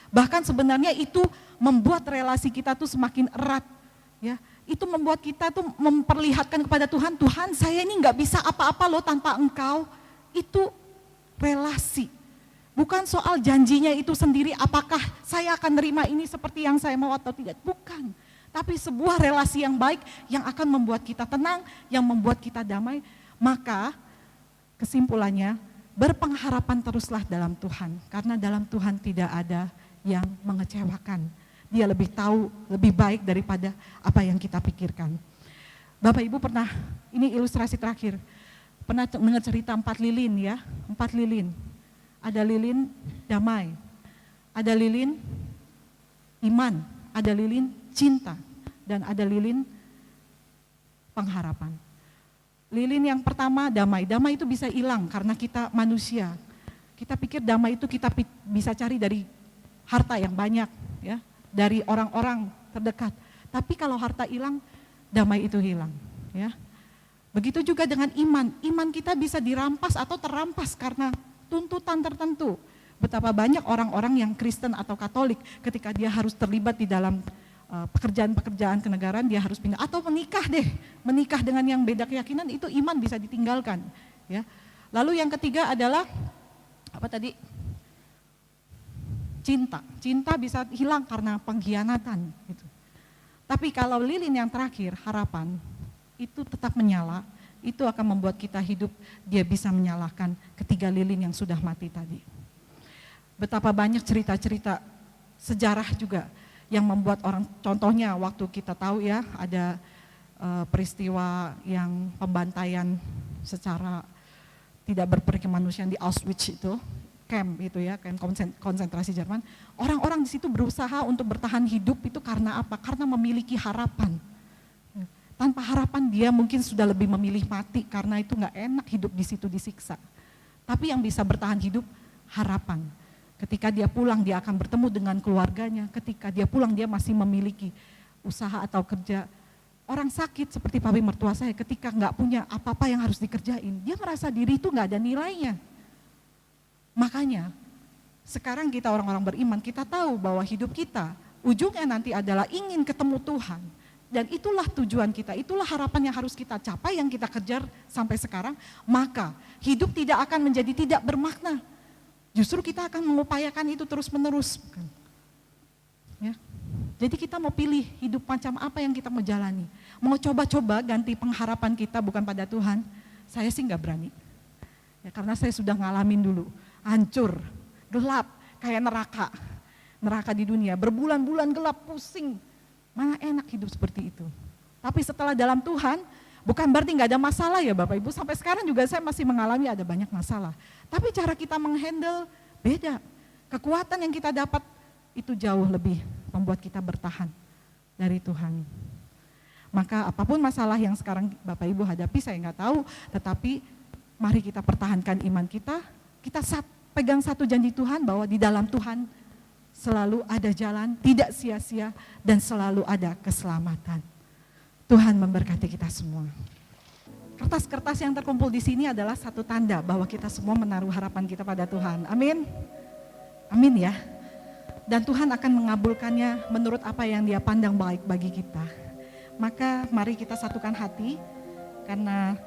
Bahkan sebenarnya itu membuat relasi kita tuh semakin erat. Ya, itu membuat kita tuh memperlihatkan kepada Tuhan, Tuhan saya ini nggak bisa apa-apa loh tanpa Engkau. Itu relasi. Bukan soal janjinya itu sendiri, apakah saya akan nerima ini seperti yang saya mau atau tidak. Bukan. Tapi sebuah relasi yang baik yang akan membuat kita tenang, yang membuat kita damai. Maka kesimpulannya, berpengharapan teruslah dalam Tuhan. Karena dalam Tuhan tidak ada yang mengecewakan. Dia lebih tahu, lebih baik daripada apa yang kita pikirkan. Bapak Ibu pernah, ini ilustrasi terakhir, pernah dengar cerita 4 lilin ya, 4 lilin. Ada lilin damai, ada lilin iman, ada lilin cinta, dan ada lilin pengharapan. Lilin yang pertama damai, damai itu bisa hilang karena kita manusia. Kita pikir damai itu kita bisa cari dari harta yang banyak, ya, dari orang-orang terdekat. Tapi kalau harta hilang, damai itu hilang. Ya. Begitu juga dengan iman, iman kita bisa dirampas atau terampas karena tuntutan tertentu. Betapa banyak orang-orang yang Kristen atau Katolik ketika dia harus terlibat di dalam pekerjaan-pekerjaan kenegaraan, dia harus pindah atau menikah dengan yang beda keyakinan, itu iman bisa ditinggalkan, ya. Lalu yang ketiga adalah apa tadi? Cinta bisa hilang karena pengkhianatan gitu. Tapi kalau lilin yang terakhir, harapan, itu tetap menyala, itu akan membuat kita hidup, dia bisa menyalakan ketiga lilin yang sudah mati tadi. Betapa banyak cerita-cerita sejarah juga yang membuat orang, contohnya waktu kita tahu ya ada peristiwa yang pembantaian secara tidak berperkemanusiaan di Auschwitz itu, camp itu ya, camp konsentrasi Jerman. Orang-orang di situ berusaha untuk bertahan hidup itu karena apa? Karena memiliki harapan. Tanpa harapan dia mungkin sudah lebih memilih mati karena itu nggak enak hidup di situ disiksa. Tapi yang bisa bertahan hidup harapan. Ketika dia pulang dia akan bertemu dengan keluarganya. Ketika dia pulang dia masih memiliki usaha atau kerja. Orang sakit seperti papi mertua saya ketika nggak punya apa-apa yang harus dikerjain, dia merasa diri itu nggak ada nilainya. Makanya sekarang kita orang-orang beriman, kita tahu bahwa hidup kita ujungnya nanti adalah ingin ketemu Tuhan. Dan itulah tujuan kita, itulah harapan yang harus kita capai, yang kita kejar sampai sekarang. Maka hidup tidak akan menjadi tidak bermakna. Justru kita akan mengupayakan itu terus menerus. Ya. Jadi kita mau pilih hidup macam apa yang kita mau jalani. Mau coba-coba ganti pengharapan kita bukan pada Tuhan, saya sih nggak berani. Ya, karena saya sudah ngalamin dulu, hancur, gelap, kayak neraka. Neraka di dunia, berbulan-bulan gelap, pusing. Mana enak hidup seperti itu. Tapi setelah dalam Tuhan, bukan berarti nggak ada masalah ya Bapak Ibu. Sampai sekarang juga saya masih mengalami ada banyak masalah. Tapi cara kita menghandle beda. Kekuatan yang kita dapat itu jauh lebih membuat kita bertahan dari Tuhan. Maka apapun masalah yang sekarang Bapak Ibu hadapi saya nggak tahu, tetapi mari kita pertahankan iman kita. Kita pegang satu janji Tuhan bahwa di dalam Tuhan selalu ada jalan, tidak sia-sia dan selalu ada keselamatan. Tuhan memberkati kita semua. Kertas-kertas yang terkumpul di sini adalah satu tanda bahwa kita semua menaruh harapan kita pada Tuhan. Amin. Amin ya. Dan Tuhan akan mengabulkannya menurut apa yang Dia pandang baik bagi kita. Maka mari kita satukan hati, karena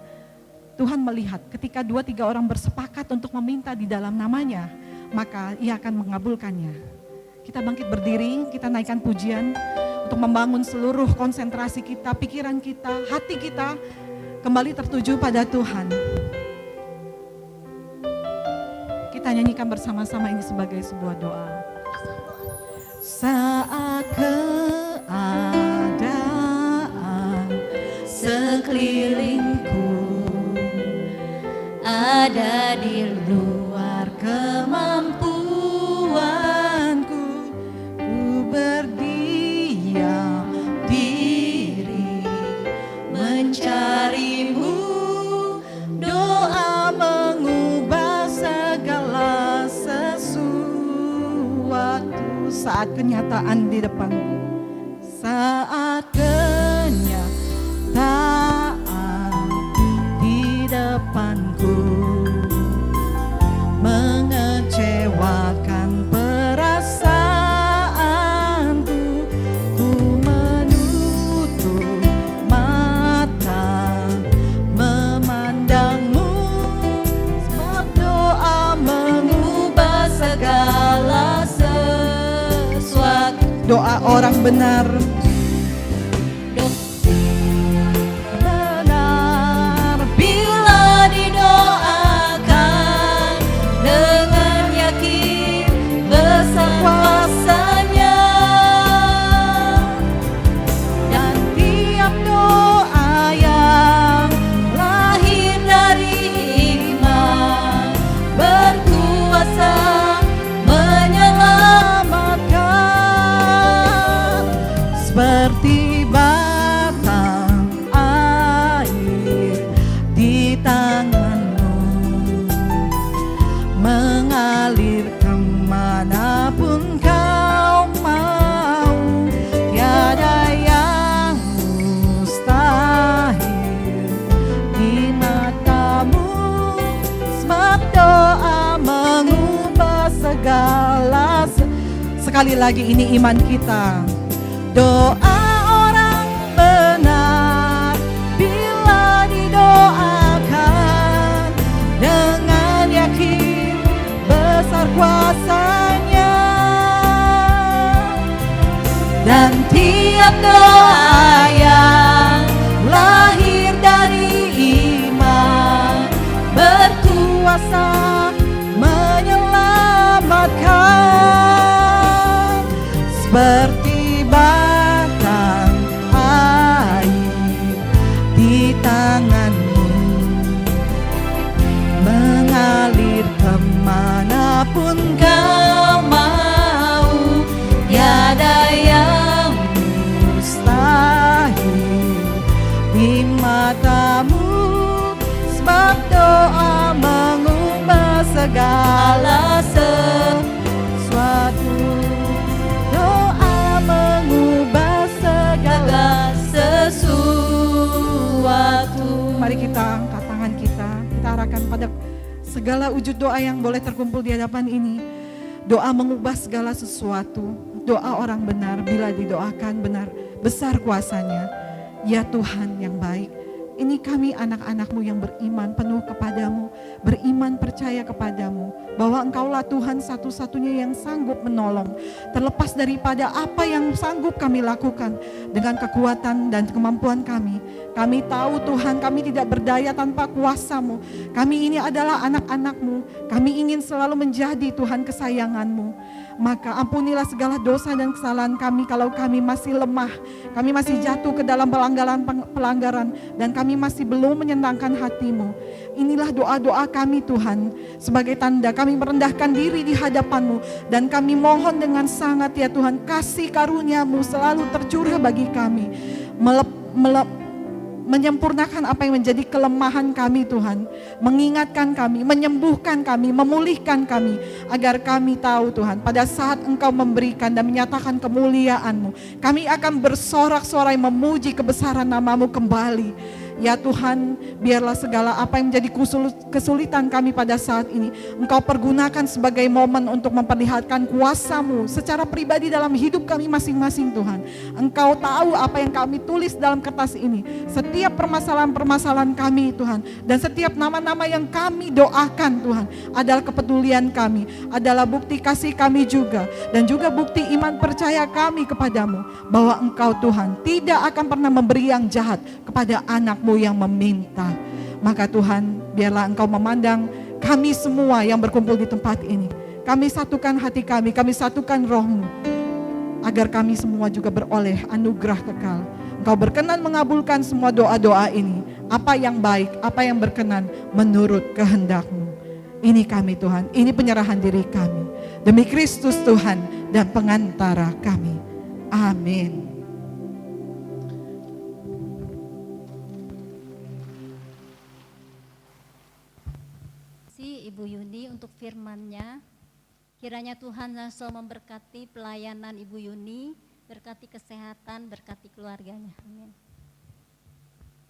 Tuhan melihat ketika 2-3 orang bersepakat untuk meminta di dalam namanya, maka Ia akan mengabulkannya. Kita bangkit berdiri, kita naikkan pujian untuk membangun seluruh konsentrasi kita, pikiran kita, hati kita kembali tertuju pada Tuhan. Kita nyanyikan bersama-sama ini sebagai sebuah doa. Saat keadaan sekelilingku ada di luar kemampuanku, ku berdiam diri mencarimu. Doa mengubah segala sesuatu. Saat kenyataan di depanku, saat kenyataan di depanku mengecewakan perasaanku, ku menutup mata memandangmu, sebab doa mengubah segala sesuatu. Doa orang benar, benar bila didoakan dengan yakin besar kuasanya. Dan tiap doa yang lahir dari iman berkuasa menyelamatkan. Sekali lagi ini iman kita. Doa orang benar bila didoakan dengan yakin besar kuasanya. Dan tiap doa yang lahir dari iman berkuasa menyelamatkan, seperti batang air di tanganmu, mengalir kemanapun kau mau. Tiada yang mustahil di matamu, sebab doa mengubah segala sesuatu. Doa mengubah segala sesuatu. Mari kita angkat tangan kita arahkan pada segala wujud doa yang boleh terkumpul di hadapan ini. Doa mengubah segala sesuatu. Doa orang benar bila didoakan benar, besar kuasanya. Ya Tuhan yang baik, ini kami anak-anak-Mu yang beriman penuh kepadamu, beriman percaya kepadamu, bahwa Engkaulah Tuhan satu-satunya yang sanggup menolong, terlepas daripada apa yang sanggup kami lakukan dengan kekuatan dan kemampuan kami. Kami tahu Tuhan, kami tidak berdaya tanpa kuasa-Mu. Kami ini adalah anak-anak-Mu, kami ingin selalu menjadi Tuhan kesayangan-Mu. Maka ampunilah segala dosa dan kesalahan kami kalau kami masih lemah, kami masih jatuh ke dalam pelanggaran dan kami masih belum menyenangkan hati-Mu. Inilah doa-doa kami Tuhan, sebagai tanda kami merendahkan diri di hadapan-Mu, dan kami mohon dengan sangat ya Tuhan, kasih karunia-Mu selalu tercurah bagi kami, menyempurnakan apa yang menjadi kelemahan kami Tuhan, mengingatkan kami, menyembuhkan kami, memulihkan kami, agar kami tahu Tuhan, pada saat Engkau memberikan dan menyatakan kemuliaan-Mu, kami akan bersorak-sorai memuji kebesaran nama-Mu kembali. Ya Tuhan, biarlah segala apa yang menjadi kesulitan kami pada saat ini, Engkau pergunakan sebagai momen untuk memperlihatkan kuasa-Mu secara pribadi dalam hidup kami masing-masing Tuhan. Engkau tahu apa yang kami tulis dalam kertas ini, setiap permasalahan-permasalahan kami Tuhan, dan setiap nama-nama yang kami doakan Tuhan, adalah kepedulian kami, adalah bukti kasih kami juga, dan juga bukti iman percaya kami kepadamu, bahwa Engkau Tuhan tidak akan pernah memberi yang jahat kepada anak-Mu yang meminta. Maka Tuhan, biarlah Engkau memandang kami semua yang berkumpul di tempat ini. Kami satukan hati kami satukan roh-Mu, agar kami semua juga beroleh anugerah kekal. Engkau berkenan mengabulkan semua doa-doa ini, apa yang baik, apa yang berkenan menurut kehendak-Mu. Ini kami Tuhan, ini penyerahan diri kami, demi Kristus Tuhan dan pengantara kami. Amin. Ibu Yuni untuk firman-Nya. Kiranya Tuhan langsung memberkati pelayanan Ibu Yuni, berkati kesehatan, berkati keluarganya. Amin.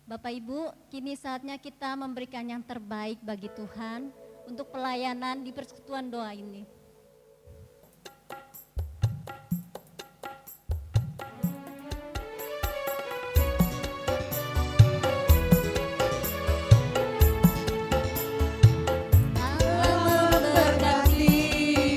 Bapak Ibu, kini saatnya kita memberikan yang terbaik bagi Tuhan untuk pelayanan di persekutuan doa ini. Kasih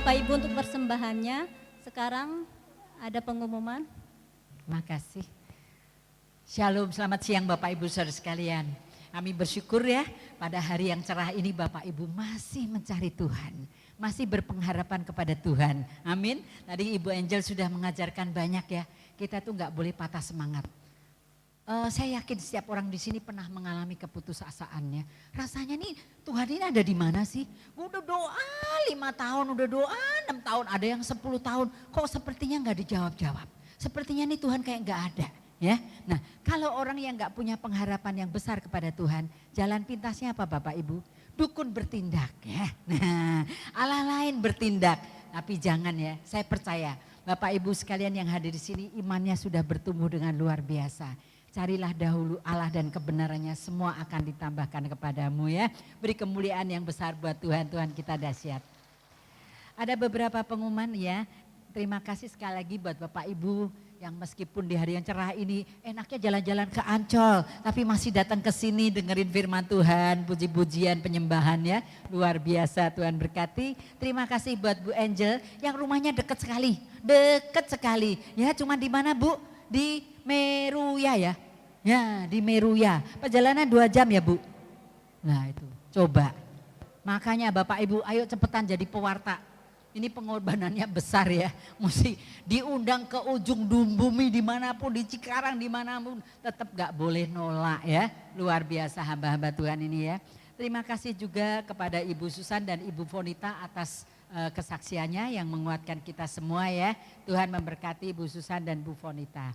Bapak Ibu untuk persembahannya. Sekarang ada pengumuman. Makasih. Shalom, selamat siang Bapak Ibu saudara sekalian. Kami bersyukur ya pada hari yang cerah ini Bapak Ibu masih mencari Tuhan. Masih berpengharapan kepada Tuhan. Amin. Tadi Ibu Angel sudah mengajarkan banyak ya. Kita tuh gak boleh patah semangat. Saya yakin setiap orang di sini pernah mengalami keputusasaannya. Rasanya nih Tuhan ini ada di mana sih? Gue udah doa 5 tahun, udah doa 6 tahun, ada yang 10 tahun. Kok sepertinya gak dijawab-jawab. Sepertinya nih Tuhan kayak gak ada. Ya, nah kalau orang yang gak punya pengharapan yang besar kepada Tuhan, jalan pintasnya apa Bapak Ibu? Dukun bertindak ya. Nah, Allah lain bertindak, tapi jangan ya. Saya percaya Bapak Ibu sekalian yang hadir di sini imannya sudah bertumbuh dengan luar biasa. Carilah dahulu Allah dan kebenarannya, semua akan ditambahkan kepadamu ya. Beri kemuliaan yang besar buat Tuhan, Tuhan kita dahsyat. Ada beberapa pengumuman ya. Terima kasih sekali lagi buat Bapak Ibu yang meskipun di hari yang cerah ini enaknya jalan-jalan ke Ancol, tapi masih datang ke sini dengerin firman Tuhan, puji-pujian, penyembahan ya. Luar biasa, Tuhan berkati. Terima kasih buat Bu Angel yang rumahnya dekat sekali. Dekat sekali. Ya, cuma di mana Bu? Di Meruya ya. Ya, di Meruya. Perjalanan 2 jam ya Bu. Nah itu, coba. Makanya Bapak Ibu ayo cepetan jadi pewarta. Ini pengorbanannya besar ya. Mesti diundang ke ujung bumi dimanapun, di Cikarang dimanapun. Tetap gak boleh nolak ya. Luar biasa hamba-hamba Tuhan ini ya. Terima kasih juga kepada Ibu Susan dan Ibu Fonita atas kesaksiannya yang menguatkan kita semua ya. Tuhan memberkati Ibu Susan dan Bu Fonita.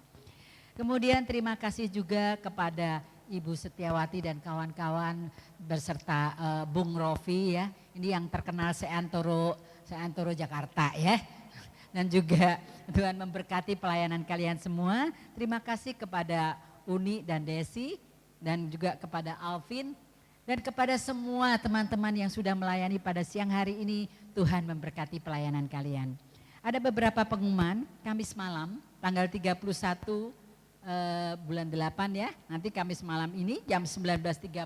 Kemudian terima kasih juga kepada Ibu Setiawati dan kawan-kawan berserta Bung Rofi ya. Ini yang terkenal Seantoro Jakarta ya. Dan juga Tuhan memberkati pelayanan kalian semua. Terima kasih kepada Uni dan Desi dan juga kepada Alvin dan kepada semua teman-teman yang sudah melayani pada siang hari ini. Tuhan memberkati pelayanan kalian. Ada beberapa pengumuman Kamis malam tanggal 31 bulan 8 ya. Nanti Kamis malam ini jam 19.30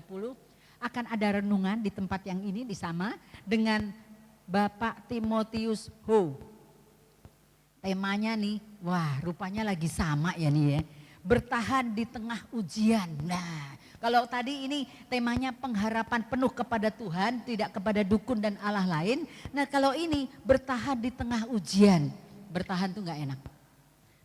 akan ada renungan di tempat yang ini di sama dengan Bapak Timotius Ho. Temanya nih, wah rupanya lagi sama ya nih ya. Bertahan di tengah ujian. Nah, kalau tadi ini temanya pengharapan penuh kepada Tuhan, tidak kepada dukun dan Allah lain. Nah, kalau ini bertahan di tengah ujian. Bertahan tuh gak enak.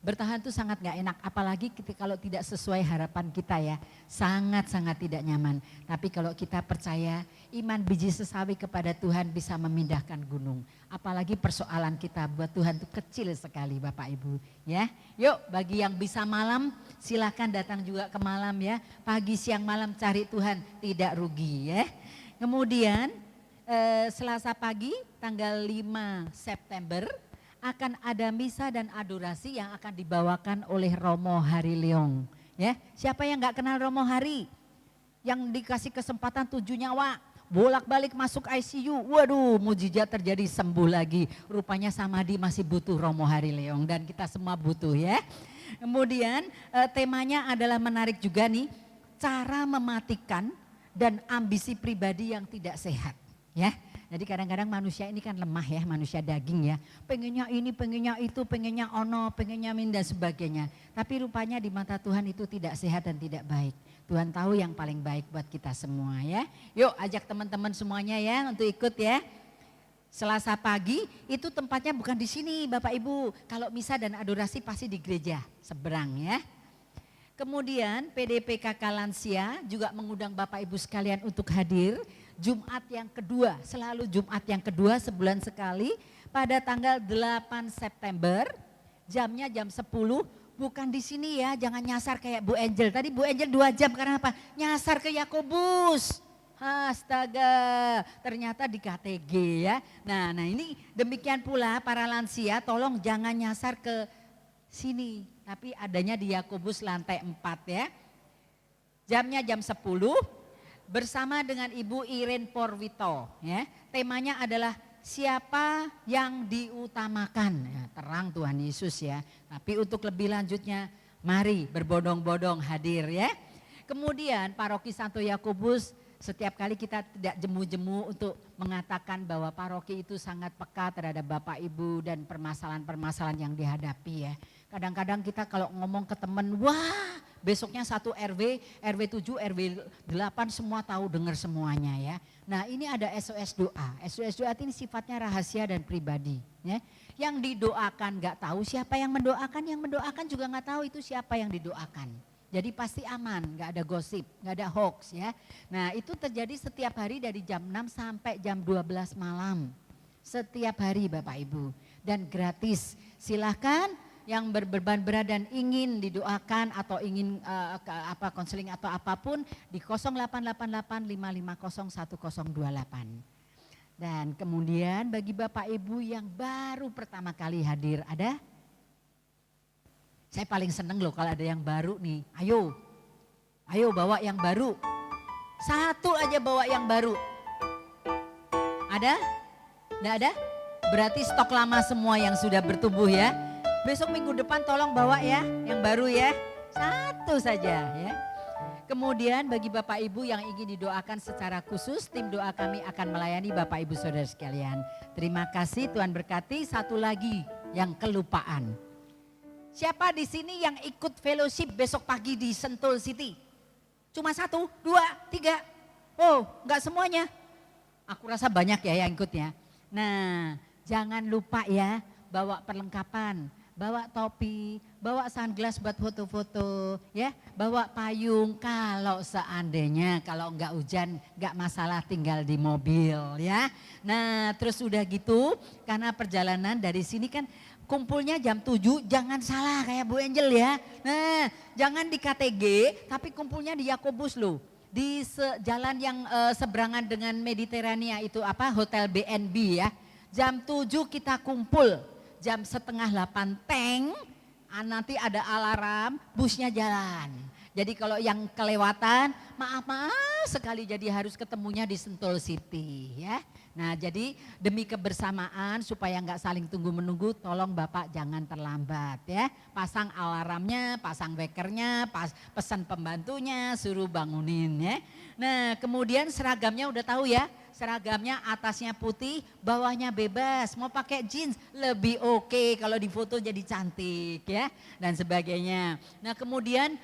Bertahan tuh sangat gak enak, apalagi kalau tidak sesuai harapan kita ya. Sangat-sangat tidak nyaman. Tapi kalau kita percaya iman biji sesawi kepada Tuhan bisa memindahkan gunung. Apalagi persoalan kita buat Tuhan itu kecil sekali Bapak Ibu ya. Yuk bagi yang bisa malam silakan datang juga ke malam ya. Pagi siang malam cari Tuhan tidak rugi ya. Kemudian Selasa pagi tanggal 5 September akan ada misa dan adorasi yang akan dibawakan oleh Romo Hari Leong. Ya, siapa yang nggak kenal Romo Hari? Yang dikasih kesempatan 7 nyawa, bolak-balik masuk ICU. Waduh, mujizat terjadi, sembuh lagi. Rupanya Samadi masih butuh Romo Hari Leong dan kita semua butuh ya. Kemudian temanya adalah menarik juga nih, cara mematikan dan ambisi pribadi yang tidak sehat. Ya. Jadi kadang-kadang manusia ini kan lemah ya, manusia daging ya. Pengennya ini, pengennya itu, pengennya ono, pengennya min dan sebagainya. Tapi rupanya di mata Tuhan itu tidak sehat dan tidak baik. Tuhan tahu yang paling baik buat kita semua ya. Yuk ajak teman-teman semuanya ya untuk ikut ya. Selasa pagi itu tempatnya bukan di sini Bapak Ibu. Kalau misa dan adorasi pasti di gereja seberang ya. Kemudian PDPKK Lansia juga mengundang Bapak Ibu sekalian untuk hadir. Jumat yang kedua, selalu Jumat yang kedua sebulan sekali pada tanggal 8 September, jamnya jam 10, bukan di sini ya, jangan nyasar kayak Bu Angel. Tadi Bu Angel 2 jam karena apa? Nyasar ke Yakobus. Astaga, ternyata di KTG ya. Nah ini demikian pula para lansia tolong jangan nyasar ke sini, tapi adanya di Yakobus lantai 4 ya. Jamnya jam 10. Bersama dengan Ibu Irene Porwito ya. Temanya adalah siapa yang diutamakan. Ya, terang Tuhan Yesus ya. Tapi untuk lebih lanjutnya mari berbondong-bondong hadir ya. Kemudian Paroki Santo Yakobus Setiap kali kita tidak jemu-jemu untuk mengatakan bahwa paroki itu sangat peka terhadap Bapak Ibu dan permasalahan-permasalahan yang dihadapi ya. Kadang-kadang kita kalau ngomong ke teman, wah besoknya satu RW, RW 7, RW 8 semua tahu dengar semuanya ya. Nah ini ada SOS doa. SOS doa ini sifatnya rahasia dan pribadi ya. Yang didoakan gak tahu siapa yang mendoakan juga gak tahu itu siapa yang didoakan. Jadi pasti aman, gak ada gosip, gak ada hoax ya. Nah itu terjadi setiap hari dari jam 6 sampai jam 12 malam. Setiap hari Bapak Ibu. Dan gratis, silahkan yang berbeban berat dan ingin didoakan atau ingin konseling atau apapun di 0888 550 1028. Dan kemudian bagi Bapak Ibu yang baru pertama kali hadir, ada? Saya paling seneng loh kalau ada yang baru nih. Ayo bawa yang baru. Satu aja bawa yang baru. Ada? Nggak ada? Berarti stok lama semua yang sudah bertumbuh ya. Besok minggu depan tolong bawa ya yang baru ya. Satu saja ya. Kemudian bagi Bapak Ibu yang ingin didoakan secara khusus, tim doa kami akan melayani Bapak Ibu Saudara sekalian. Terima kasih, Tuhan berkati. Satu lagi yang kelupaan. Siapa di sini yang ikut fellowship besok pagi di Sentul City? Cuma 1, 2, 3. Oh, enggak semuanya. Aku rasa banyak ya yang ikutnya. Nah, jangan lupa ya bawa perlengkapan. Bawa topi, bawa sunglass buat foto-foto, ya, bawa payung kalau seandainya kalau enggak hujan enggak masalah tinggal di mobil ya. Nah terus udah gitu karena perjalanan dari sini kan kumpulnya jam 7, jangan salah kayak Bu Angel ya. Nah jangan di KTG tapi kumpulnya di Yakobus loh. Di jalan yang seberangan dengan Mediterania itu Hotel BNB ya. Jam 7 kita kumpul. Jam 7:30 tank, nanti ada alarm, busnya jalan. Jadi kalau yang kelewatan, maaf sekali jadi harus ketemunya di Sentul City ya. Nah jadi demi kebersamaan supaya nggak saling tunggu-menunggu, tolong Bapak jangan terlambat ya. Pasang alarmnya, pasang wekernya, pesan pembantunya, suruh bangunin ya. Nah kemudian seragamnya udah tahu ya. Seragamnya atasnya putih, bawahnya bebas. Mau pakai jeans lebih oke kalau di foto jadi cantik ya dan sebagainya. Nah kemudian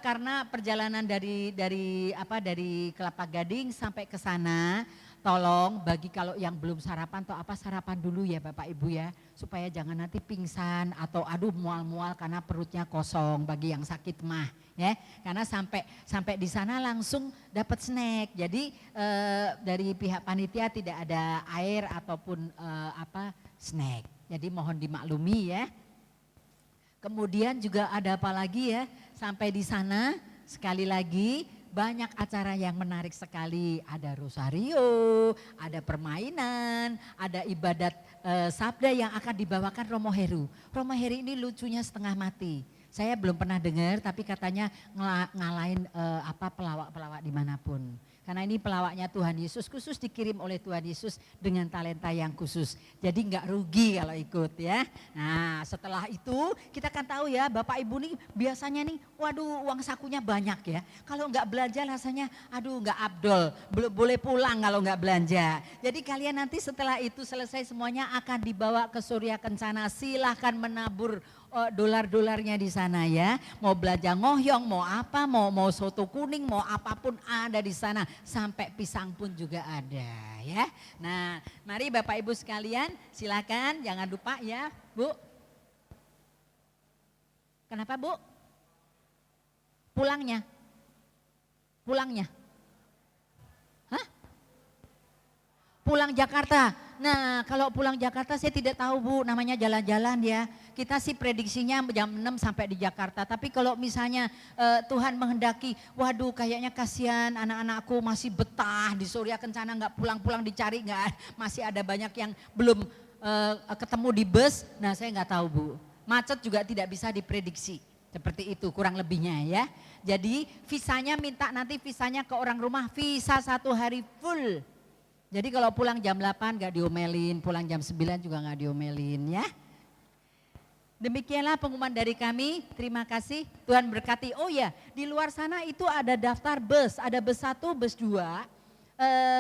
karena perjalanan dari Kelapa Gading sampai ke sana, tolong bagi kalau yang belum sarapan atau sarapan dulu ya Bapak Ibu ya, supaya jangan nanti pingsan atau mual-mual karena perutnya kosong bagi yang sakit mah ya. Karena sampai di sana langsung dapat snack. Jadi dari pihak panitia tidak ada air ataupun snack. Jadi mohon dimaklumi ya. Kemudian juga ada apa lagi ya, sampai di sana sekali lagi banyak acara yang menarik sekali. Ada rosario, ada permainan, ada ibadat sabda yang akan dibawakan Romo Heru. Romo Heru ini lucunya setengah mati. Saya belum pernah dengar tapi katanya ngalahin pelawak-pelawak dimanapun. Karena ini pelawaknya Tuhan Yesus, khusus dikirim oleh Tuhan Yesus dengan talenta yang khusus. Jadi nggak rugi kalau ikut ya. Nah setelah itu kita kan tahu ya Bapak Ibu nih biasanya nih waduh uang sakunya banyak ya. Kalau nggak belanja rasanya nggak abdol, boleh pulang kalau nggak belanja. Jadi kalian nanti setelah itu selesai semuanya akan dibawa ke Surya Kencana, silahkan menabur dolar-dolarnya di sana ya. Mau belanja ngohyong, mau apa, mau soto kuning, mau apapun ada di sana. Sampai pisang pun juga ada ya. Nah mari Bapak Ibu sekalian silakan jangan lupa ya Bu. Kenapa Bu? Pulangnya. Hah? Pulang Jakarta. Nah kalau pulang Jakarta saya tidak tahu Bu, namanya jalan-jalan ya. Kita sih prediksinya jam 6 sampai di Jakarta. Tapi kalau misalnya Tuhan menghendaki, waduh kayaknya kasihan anak-anakku masih betah di Surya Kencana nggak pulang-pulang dicari nggak, masih ada banyak yang belum ketemu di bus. Nah saya nggak tahu Bu. Macet juga tidak bisa diprediksi. Seperti itu kurang lebihnya ya. Jadi minta nanti visanya ke orang rumah, visa 1 hari full. Jadi kalau pulang jam 8 nggak diomelin, pulang jam 9 juga nggak diomelin ya. Demikianlah pengumuman dari kami. Terima kasih. Tuhan berkati. Oh ya, di luar sana itu ada daftar bus. Ada bus 1, bus 2.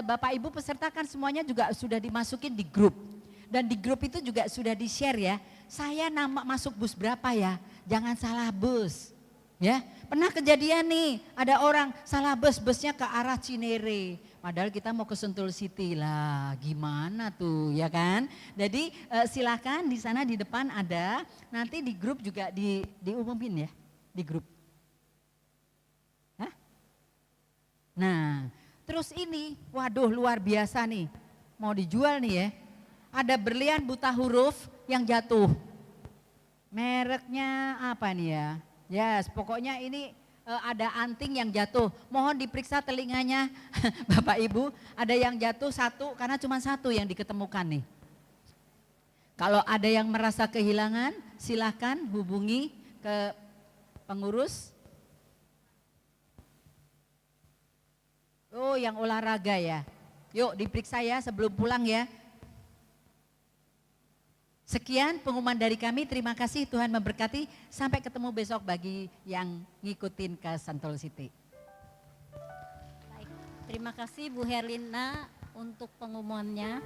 Bapak Ibu peserta kan semuanya juga sudah dimasukin di grup. Dan di grup itu juga sudah di-share ya. Saya nama masuk bus berapa ya? Jangan salah bus. Ya, pernah kejadian nih, ada orang salah bus, busnya ke arah Cinere. Padahal kita mau ke Sentul City lah, gimana tuh ya kan? Jadi silakan di sana di depan ada, nanti di grup juga diumumin ya, di grup. Hah? Nah, terus ini, waduh luar biasa nih, mau dijual nih ya. Ada berlian buta huruf yang jatuh. Mereknya apa nih ya? Yes, pokoknya ini ada anting yang jatuh. Mohon diperiksa telinganya Bapak Ibu. Ada yang jatuh 1 karena cuma 1 yang diketemukan nih. Kalau ada yang merasa kehilangan silakan hubungi ke pengurus. Oh yang olahraga ya. Yuk diperiksa ya sebelum pulang ya. Sekian pengumuman dari kami, terima kasih Tuhan memberkati. Sampai ketemu besok bagi yang ngikutin ke Sentul City. Baik, terima kasih Bu Herlina untuk pengumumannya.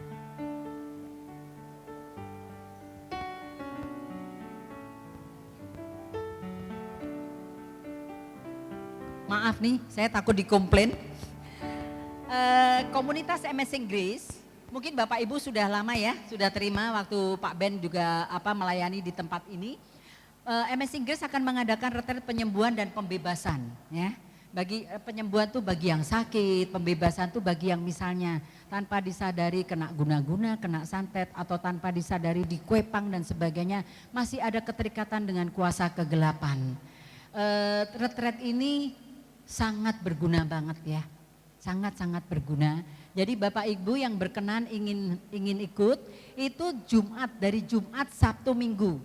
Maaf nih, saya takut dikomplain. Komunitas Amazing Grace. Mungkin Bapak Ibu sudah lama ya, sudah terima waktu Pak Ben juga melayani di tempat ini. Amazing Grace akan mengadakan retret penyembuhan dan pembebasan ya. Bagi penyembuhan tuh bagi yang sakit, pembebasan tuh bagi yang misalnya tanpa disadari kena guna-guna, kena santet atau tanpa disadari dikuepang dan sebagainya, masih ada keterikatan dengan kuasa kegelapan. Retret ini sangat berguna banget ya. Sangat-sangat berguna. Jadi Bapak Ibu yang berkenan ingin ikut itu dari Jumat, Sabtu, Minggu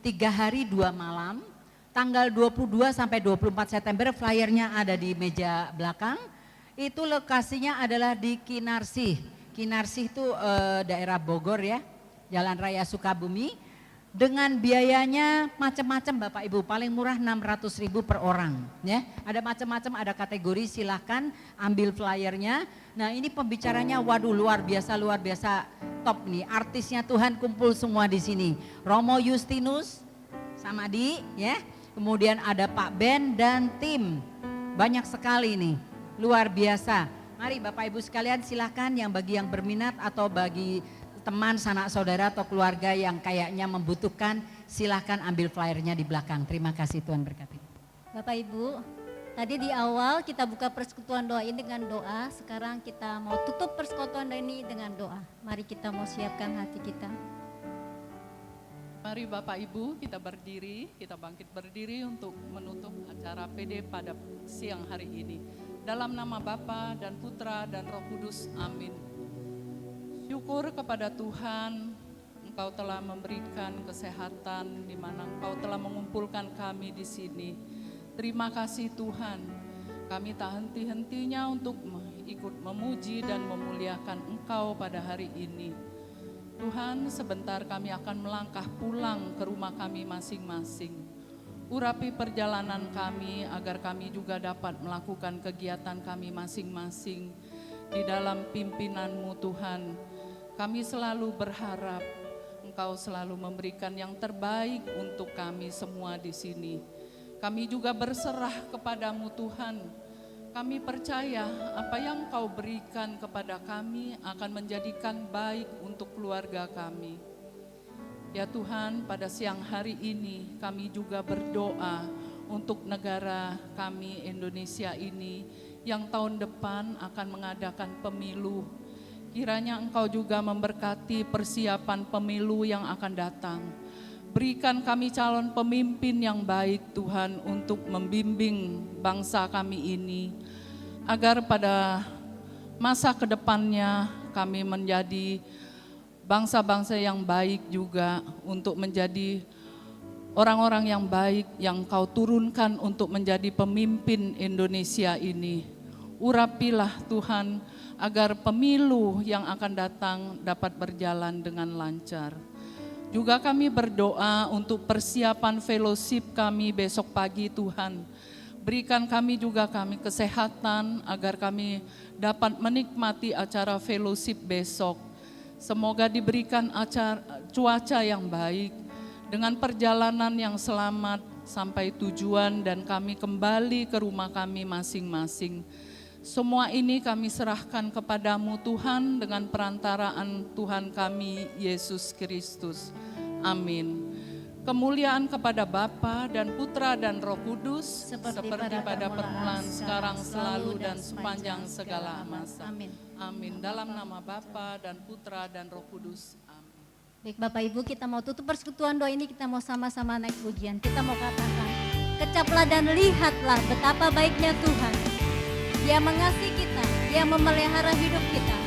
3 hari 2 malam tanggal 22 sampai 24 September flyernya ada di meja belakang. Itu lokasinya adalah di Kinarsih. Kinarsih itu daerah Bogor ya, Jalan Raya Sukabumi. Dengan biayanya macam-macam Bapak Ibu, paling murah 600.000 per orang ya. Ada macam-macam, ada kategori, silahkan ambil flyernya. Nah ini pembicaranya waduh luar biasa top nih. Artisnya Tuhan kumpul semua di sini. Romo Justinus sama Di ya. Kemudian ada Pak Ben dan tim. Banyak sekali nih, luar biasa. Mari Bapak Ibu sekalian silahkan yang bagi yang berminat atau bagi teman, sanak saudara atau keluarga yang kayaknya membutuhkan, silahkan ambil flyernya di belakang. Terima kasih Tuhan berkati. Bapak Ibu, tadi di awal kita buka persekutuan doa ini dengan doa, sekarang kita mau tutup persekutuan doa ini dengan doa. Mari kita mau siapkan hati kita. Mari Bapak Ibu kita berdiri, kita bangkit berdiri untuk menutup acara PD pada siang hari ini. Dalam nama Bapa dan Putra dan Roh Kudus, amin. Syukur kepada Tuhan, Engkau telah memberikan kesehatan di mana Engkau telah mengumpulkan kami di sini. Terima kasih Tuhan, kami tak henti-hentinya untuk ikut memuji dan memuliakan Engkau pada hari ini. Tuhan, sebentar kami akan melangkah pulang ke rumah kami masing-masing. Urapi perjalanan kami agar kami juga dapat melakukan kegiatan kami masing-masing di dalam pimpinanmu Tuhan. Kami selalu berharap Engkau selalu memberikan yang terbaik untuk kami semua di sini. Kami juga berserah kepadamu Tuhan. Kami percaya apa yang Engkau berikan kepada kami akan menjadikan baik untuk keluarga kami. Ya Tuhan, pada siang hari ini kami juga berdoa untuk negara kami Indonesia ini yang tahun depan akan mengadakan pemilu. Kiranya Engkau juga memberkati persiapan pemilu yang akan datang. Berikan kami calon pemimpin yang baik Tuhan untuk membimbing bangsa kami ini. Agar pada masa kedepannya kami menjadi bangsa-bangsa yang baik juga untuk menjadi orang-orang yang baik yang Kau turunkan untuk menjadi pemimpin Indonesia ini. Urapilah Tuhan agar pemilu yang akan datang dapat berjalan dengan lancar. Juga kami berdoa untuk persiapan fellowship kami besok pagi Tuhan. Berikan kami kesehatan agar kami dapat menikmati acara fellowship besok. Semoga diberikan cuaca yang baik dengan perjalanan yang selamat sampai tujuan dan kami kembali ke rumah kami masing-masing. Semua ini kami serahkan kepadamu Tuhan dengan perantaraan Tuhan kami Yesus Kristus. Amin. Kemuliaan kepada Bapa dan Putra dan Roh Kudus seperti pada permulaan, sekarang, selalu dan sepanjang segala masa. Amin. Amin. Dalam nama Bapa dan Putra dan Roh Kudus. Amin. Baik Bapak Ibu, kita mau tutup persekutuan doa ini, kita mau sama-sama naik pujian. Kita mau katakan, kecaplah dan lihatlah betapa baiknya Tuhan. Dia mengasihi kita, Dia memelihara hidup kita.